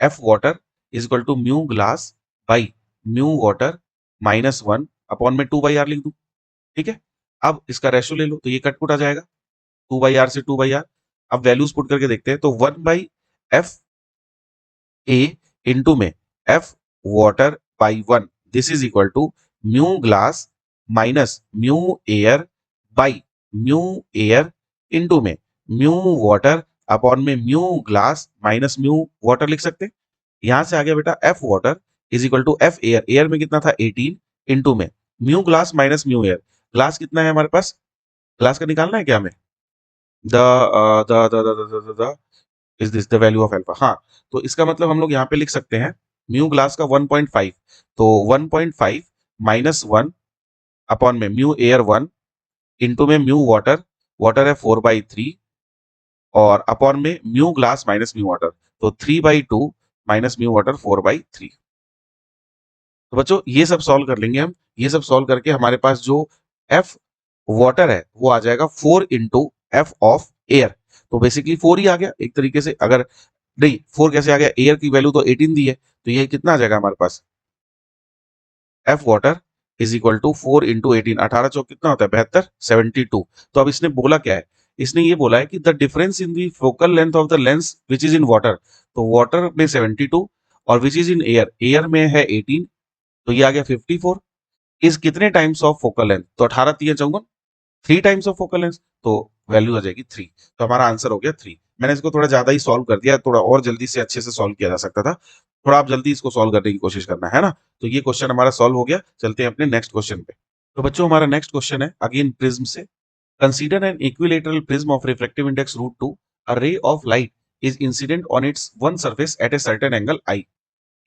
F water is equal to mu glass by mu water minus 1 upon में 2/r लिख दूं, ठीक है। अब इसका रेशो ले लो तो ये कटपुट आ जाएगा, 2/r से 2/r। अब वैल्यूज पुट करके देखते हैं तो 1/f ए इंटू में F water by 1 this is equal to mu glass minus mu air by mu air into में म्यू वाटर अपॉन में mu glass minus mu water लिख सकते हैं। यहां से आ गया बेटा F water is equal to F air, air में कितना था 18 इंटू में mu glass minus mu air. Glass कितना है हमारे पास, ग्लास का निकालना है क्या हमें, the is this the value of alpha. हाँ, तो इसका मतलब हम लोग यहाँ पे लिख सकते हैं म्यू ग्लास का 1.5, तो 1.5 माइनस 1 अपॉन में म्यू एयर 1 इंटू में म्यू वाटर, वाटर है 4/3 और अपॉन में mu glass minus mu water, तो 3/2 माइनस म्यू वाटर 4/3। तो बच्चों ये सब सॉल्व कर लेंगे हम। ये सब सॉल्व करके हमारे पास जो एफ वाटर है वो आ जाएगा 4 इंटू एफ ऑफ एयर। तो बेसिकली 4 ही आ गया एक तरीके से। अगर नहीं 4 कैसे आ गया, एयर की वैल्यू तो 18 दी है, तो ये कितना आ जाएगा हमारे पास f water is equal to 4 into 18, 18 चौक कितना होता है 72, 72। तो अब इसने बोला क्या है, इसने ये बोला है कि the difference in the focal length of the lens which is in water, तो वाटर में 72 और which is in air, air में है 18, तो ये आ गया 54 इस कितने टाइम्स ऑफ फोकल लेंथ, तो 18 3 54, 3 टाइम्स ऑफ फोकल लेंथ, तो वैल्यू आ जाएगी 3। तो हमारा आंसर हो गया 3। मैंने इसको थोड़ा ज्यादा ही सॉल्व कर दिया, थोड़ा और जल्दी से अच्छे से सॉल्व किया जा सकता था। थोड़ा आप जल्दी इसको सॉल्व करने की कोशिश करना है ना। तो ये क्वेश्चन हमारा सॉल्व हो गया। चलते हैं अपने नेक्स्ट क्वेश्चन पे। तो बच्चों हमारा नेक्स्ट क्वेश्चन है अगेन प्रिज्म से। Consider an equilateral prism of refractive index √2, a ray of light is incident on it's one surface at a certain angle I.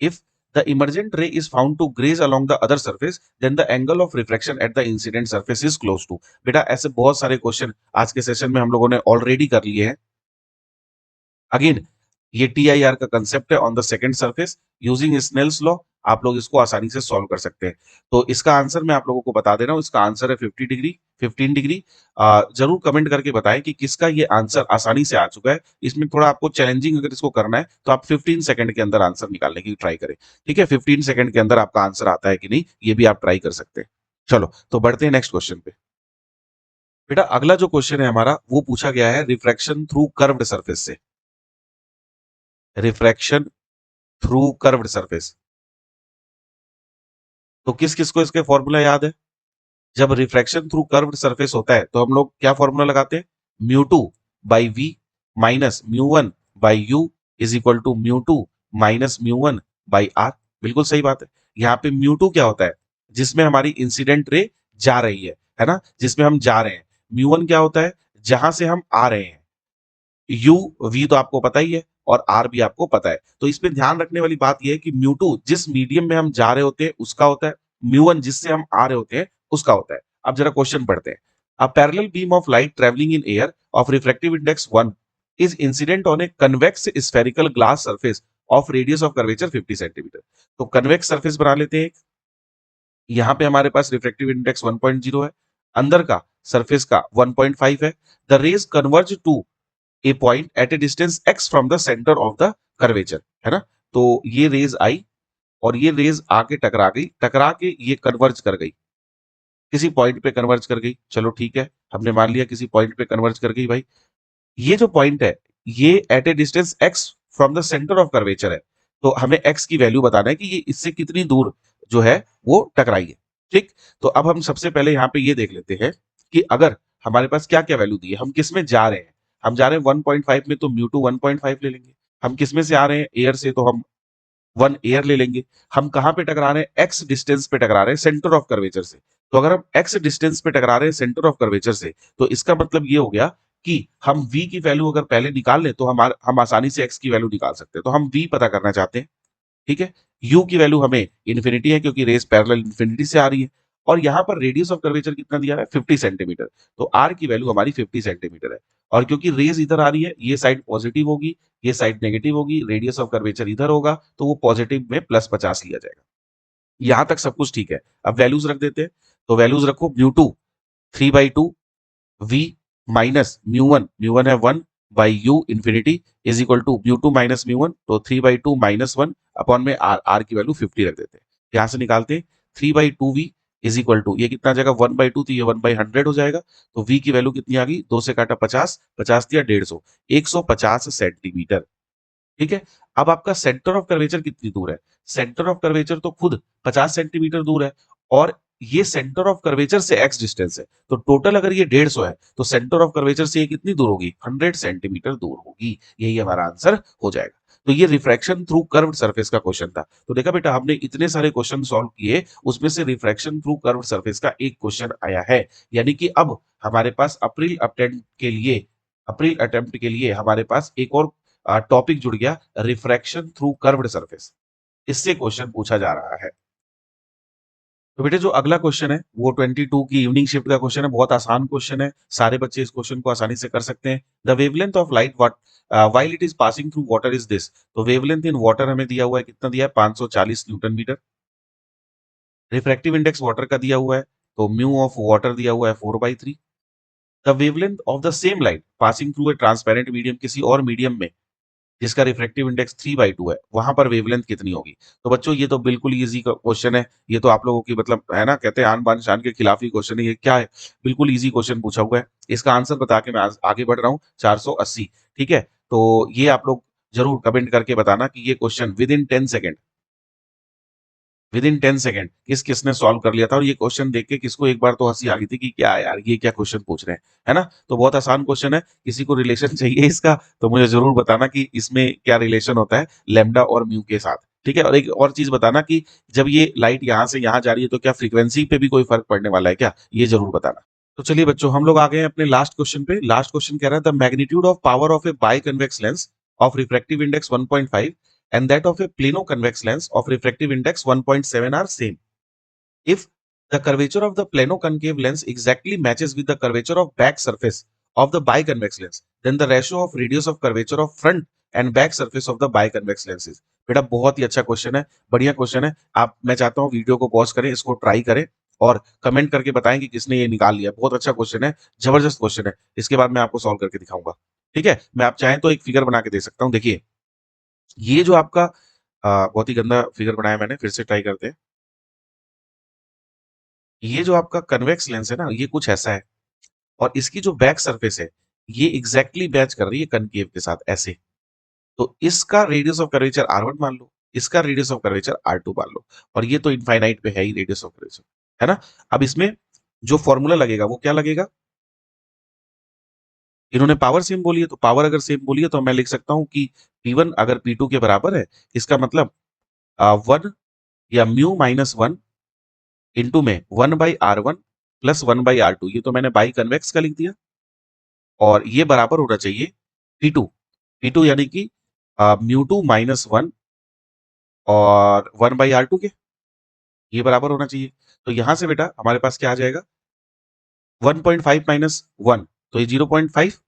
If the emergent ray is found to graze along the other surface, then the angle of refraction at the incident surface is close to। बेटा ऐसे बहुत सारे question आज के session में हम लोगों ने ऑलरेडी कर लिए हैं। अगेन ये TIR का कंसेप्ट है on the second surface using Snell's law. आप लोग इसको आसानी से सॉल्व कर सकते हैं। तो इसका आंसर मैं आप लोगों को बता दे रहा हूं, इसका आंसर है 50 डिग्री 15 डिग्री। जरूर कमेंट करके बताएं कि किसका ये आंसर आसानी से आ चुका है। इसमें थोड़ा आपको चैलेंजिंग अगर इसको करना है तो आप 15 सेकंड के अंदर आंसर निकालने की ट्राई करें, ठीक है। 15 सेकंड के अंदर आपका आंसर आता है कि नहीं ये भी आप ट्राई कर सकते हैं। चलो तो बढ़ते हैं नेक्स्ट क्वेश्चन पे। बेटा अगला जो क्वेश्चन है हमारा वो पूछा गया है रिफ्रैक्शन थ्रू कर्व्ड सरफेस से। रिफ्रैक्शन थ्रू कर्व्ड सरफेस, तो किस किस को इसके फॉर्मूला याद है। जब रिफ्रैक्शन थ्रू कर्व्ड सरफेस होता है तो हम लोग क्या फॉर्मूला लगाते हैं, μ2 by v minus μ1 by u is equal to μ2 minus μ1 by r. बिल्कुल सही बात है। यहाँ पे म्यू2 क्या होता है, जिसमें हमारी इंसिडेंट रे जा रही है ना, जिसमें हम जा रहे हैं। म्यू1 क्या होता है, जहां से हम आ रहे हैं। यू वी तो आपको पता ही है और आर भी आपको पता है। तो इसमें ध्यान रखने वाली बात यह है कि म्यू2 जिस मीडियम में हम जा रहे होते हैं उसका होता है, म्यू1 जिससे हम आ रहे होते हैं उसका होता है। अब जरा क्वेश्चन पढ़ते हैं। A parallel beam of light travelling in air of refractive index 1 is incident on a convex spherical glass surface of radius of curvature 50 centimetre. तो कन्वेक्स सरफेस बना लेते हैं। यहाँ पे हमारे पास रिफ्रैक्टिव इंडेक्स 1.0 है, अंदर का सरफेस का 1.5 है। The rays converge to a point at a distance x from the centre of the curvature, है ना। तो ये रेज आई और ये रेज आके टकरा गई, टकरा के ये कन्वर्ज कर गई, किसी पॉइंट पे कन्वर्ज कर गई। चलो ठीक है, हमने मान लिया किसी पॉइंट पे कन्वर्ज कर गई भाई। ये जो पॉइंट है ये at a distance x from the centre of curvature है। तो हमें x की वैल्यू बताना है कि ये इससे कितनी दूर जो है वो टकराई है। ठीक, तो अब हम सबसे पहले यहाँ पे ये देख लेते हैं कि अगर हमारे पास क्या क्या वैल्यू दी है, हम किस में जा रहे हैं। हम जा रहे हैं 1.5 में, तो म्यू2 1.5 ले लेंगे। हम किस में से आ रहे हैं, एयर से, तो हम 1 एयर ले लेंगे। हम कहां पे टकरा रहे हैं, x डिस्टेंस पे टकरा रहे हैं सेंटर ऑफ कर्वेचर से। तो अगर हम x डिस्टेंस पे टकरा रहे हैं सेंटर ऑफ कर्वेचर से, तो इसका मतलब ये हो गया कि हम v की वैल्यू अगर पहले निकाल लें तो हम आसानी से x की वैल्यू निकाल सकते हैं। तो हम v पता करना चाहते हैं। ठीक है, u की वैल्यू हमें इन्फिनिटी है क्योंकि रेस पैरेलल इन्फिनिटी से आ रही है। और यहाँ पर रेडियस ऑफ कर्वेचर कितना दिया है, 50 सेंटीमीटर। तो r की वैल्यू हमारी 50 सेंटीमीटर है। और क्योंकि रेज इधर आ रही है, ये साइड पॉजिटिव होगी, ये साइड नेगेटिव होगी, रेडियस ऑफ कर्वेचर इधर होगा, तो वो पॉजिटिव में +50 लिया जाएगा। यहां तक सब कुछ ठीक है। अब वैल्यूज रख देते हैं। तो वैल्यूज रखो, म्यू2 3/2 v माइनस म्यू वन है 1 by u infinity is equal to म्यू2 माइनस म्यू1, तो 3/2 माइनस 1 अपॉन में r की वैल्यू 50 रख देते हैं। यहां से निकालते हैं 3/2v इज इक्वल टू, ये कितना आ जाएगा 1/2, तो ये 1/100 हो जाएगा। तो v की वैल्यू कितनी आ गई, 2 से काटा 50, 50 दिया 150, 150 सेंटीमीटर। ठीक है, अब आपका सेंटर ऑफ कर्वेचर कितनी दूर है, सेंटर ऑफ कर्वेचर तो खुद 50 सेंटीमीटर दूर है, और ये सेंटर ऑफ कर्वेचर से x डिस्टेंस है। तो टोटल अगर ये 150 है तो सेंटर ऑफ कर्वेचर से ये कितनी दूर होगी, 100 सेंटीमीटर दूर होगी। यही हमारा आंसर हो जाएगा। तो ये रिफ्रैक्शन थ्रू कर्व्ड सरफेस का क्वेश्चन था। तो देखा बेटा, हमने इतने सारे क्वेश्चन सॉल्व किए, उसमें से रिफ्रैक्शन थ्रू कर्व्ड सरफेस का एक क्वेश्चन आया है। यानी कि अब हमारे पास अप्रैल अटेम्प्ट के लिए हमारे पास एक और टॉपिक जुड़ गया, रिफ्रैक्शन थ्रू कर्व्ड सरफेस। इससे क्वेश्चन पूछा जा रहा है। तो बेटे जो अगला क्वेश्चन है वो 22 की इवनिंग शिफ्ट का क्वेश्चन है। बहुत आसान क्वेश्चन है, सारे बच्चे इस क्वेश्चन को आसानी से कर सकते हैं। The wavelength of light while it is passing through water is this. तो वेवलेंथ इन वाटर हमें दिया हुआ है, कितना दिया है, 540 newton metre. Refractive index water का दिया हुआ है, तो म्यू ऑफ वाटर दिया हुआ है 4/3। The wavelength of the same light passing through a transparent medium, किसी और मीडियम में जिसका रिफ्रैक्टिव इंडेक्स 3/2 है, वहां पर वेवलेंथ कितनी होगी। तो बच्चों ये तो बिल्कुल इजी क्वेश्चन है। ये तो आप लोगों की मतलब है ना, कहते हैं आन बान शान के खिलाफ ही क्वेश्चन है। ये क्या है, बिल्कुल इजी क्वेश्चन पूछा हुआ है। इसका आंसर बता के मैं आगे बढ़ रहा हूँ, 480। ठीक है, तो ये आप लोग जरूर कमेंट करके बताना कि ये क्वेश्चन विद इन 10 सेकंड किस किसने सॉल्व कर लिया था। और ये क्वेश्चन देख के किसको एक बार तो हंसी आ गई थी कि क्या है यार, ये क्या क्वेश्चन पूछ रहे हैं, है ना। तो बहुत आसान क्वेश्चन है। किसी को रिलेशन चाहिए इसका तो मुझे जरूर बताना कि इसमें क्या रिलेशन होता है लैम्डा और म्यू के साथ। ठीक है, और एक और चीज बताना कि जब ये लाइट यहाँ से यहाँ जा रही है तो क्या फ्रीक्वेंसी पे भी कोई फर्क पड़ने वाला है क्या, ये जरूर बताना। तो चलिए बच्चों, हम लोग आ गए हैं अपने लास्ट क्वेश्चन पे। लास्ट क्वेश्चन कह रहा है the magnitude of power of A by convex lens of refractive index 1.5 and that of a plano-convex lens of refractive index 1.7 are same. If the curvature of the plano-concave lens exactly matches with the curvature of back surface of the biconvex lens, then the ratio of radius of curvature of front and back surface of the biconvex lens is. बेटा बहुत ही अच्छा question है, बढ़िया question है। आप, मैं चाहता हूँ वीडियो को पॉज करें, इसको ट्राई करें और कमेंट करके बताएं कि किसने ये निकाल लिया। बहुत अच्छा क्वेश्चन है, जबरदस्त क्वेश्चन है। इसके बाद मैं आपको सॉल्व करके दिखाऊंगा। ठीक है, मैं आप चाहें तो एक फिगर बना के दे सकता हूँ। देखिए, ये जो आपका बहुत ही गंदा फिगर बनाया मैंने, फिर से ट्राई करते हैं। ये जो आपका कन्वेक्स लेंस है ना, ये कुछ ऐसा है, और इसकी जो बैक सरफेस है ये एग्जैक्टली मैच कर रही है कनकेव के साथ, ऐसे। तो इसका रेडियस ऑफ कर्वेचर R1 मान लो, इसका रेडियस ऑफ कर्वेचर R2 मान लो, और ये तो इनफाइनाइट पे है ही रेडियस ऑफ कर्वेचर, है ना। अब इसमें जो फॉर्मूला लगेगा वो क्या लगेगा, इन्होंने पावर सेम बोली है, तो पावर अगर सेम बोली है तो मैं लिख सकता हूं कि P1 अगर P2 के बराबर है, इसका मतलब 1 या म्यू माइनस 1 इंटू में 1/r1 प्लस 1/r2, ये तो मैंने बाई कन्वेक्स का लिख दिया, और ये बराबर होना चाहिए P2, P2 यानी कि म्यू2 माइनस 1 और 1/r2 के, ये बराबर होना चाहिए। तो यहां से बेटा हमारे पास क्या आ जाएगा, 1.5 माइनस 1, तो ये 0.5,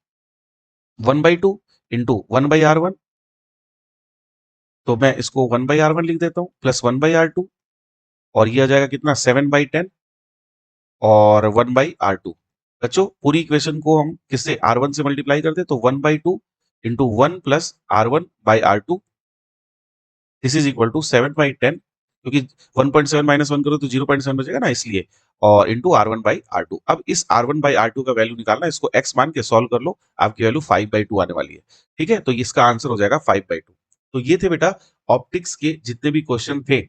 1/2 इंटू 1/r1, तो मैं इसको 1/r1 लिख देता हूं प्लस 1/r2, और ये आ जाएगा कितना 7/10 और 1/r2। बच्चों पूरी इक्वेशन को हम किससे r1 से मल्टीप्लाई करते हैं, तो 1/2 into 1 plus r1/r2, this is equal to 7/10, क्योंकि 1.7 माइनस 1 करो तो 0.7 बचेगा ना, इसलिए, और इंटू r1/r2। अब इस r1/r2 का वैल्यू निकालना, इसको x मान के सॉल्व कर लो, आपकी वैल्यू 5/2 आने वाली है। ठीक है, तो इसका आंसर हो जाएगा 5/2। तो ये थे बेटा ऑप्टिक्स के जितने भी क्वेश्चन थे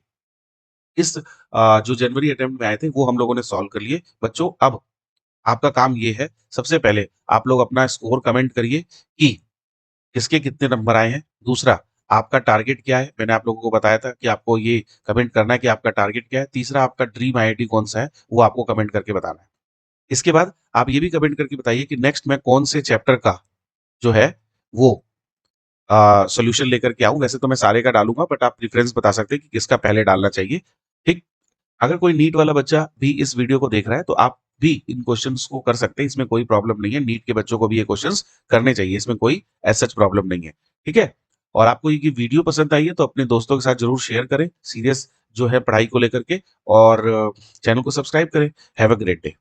इस जो जनवरी अटेम्प्ट में आए थे, वो हम लोगों ने सॉल्व कर लिए। बच्चों अब आपका काम ये है, सबसे पहले आप लोग अपना स्कोर कमेंट करिए कि किसके कितने नंबर आए हैं। दूसरा, आपका टारगेट क्या है, मैंने आप लोगों को बताया था कि आपको ये कमेंट करना है कि आपका टारगेट क्या है। तीसरा, आपका ड्रीम आईआईटी कौन सा है, वो आपको कमेंट करके बताना है। इसके बाद आप ये भी कमेंट करके बताइए कि नेक्स्ट मैं कौन से चैप्टर का जो है वो सॉल्यूशन लेकर के आऊं। वैसे तो मैं सारे का डालूंगा, बट आप प्रेफरेंस बता सकते हैं कि किसका पहले डालना चाहिए। ठीक, अगर कोई नीट वाला बच्चा भी इस वीडियो को देख रहा है तो आप भी इन क्वेश्चंस को कर सकते हैं, इसमें कोई प्रॉब्लम नहीं है। नीट के बच्चों को भी ये क्वेश्चंस करने चाहिए, इसमें कोई ऐसा सच प्रॉब्लम नहीं है। ठीक है, और आपको ये वीडियो पसंद आई है तो अपने दोस्तों के साथ जरूर शेयर करें, सीरियस जो है पढ़ाई को लेकर के, और चैनल को सब्सक्राइब करें। Have a great day.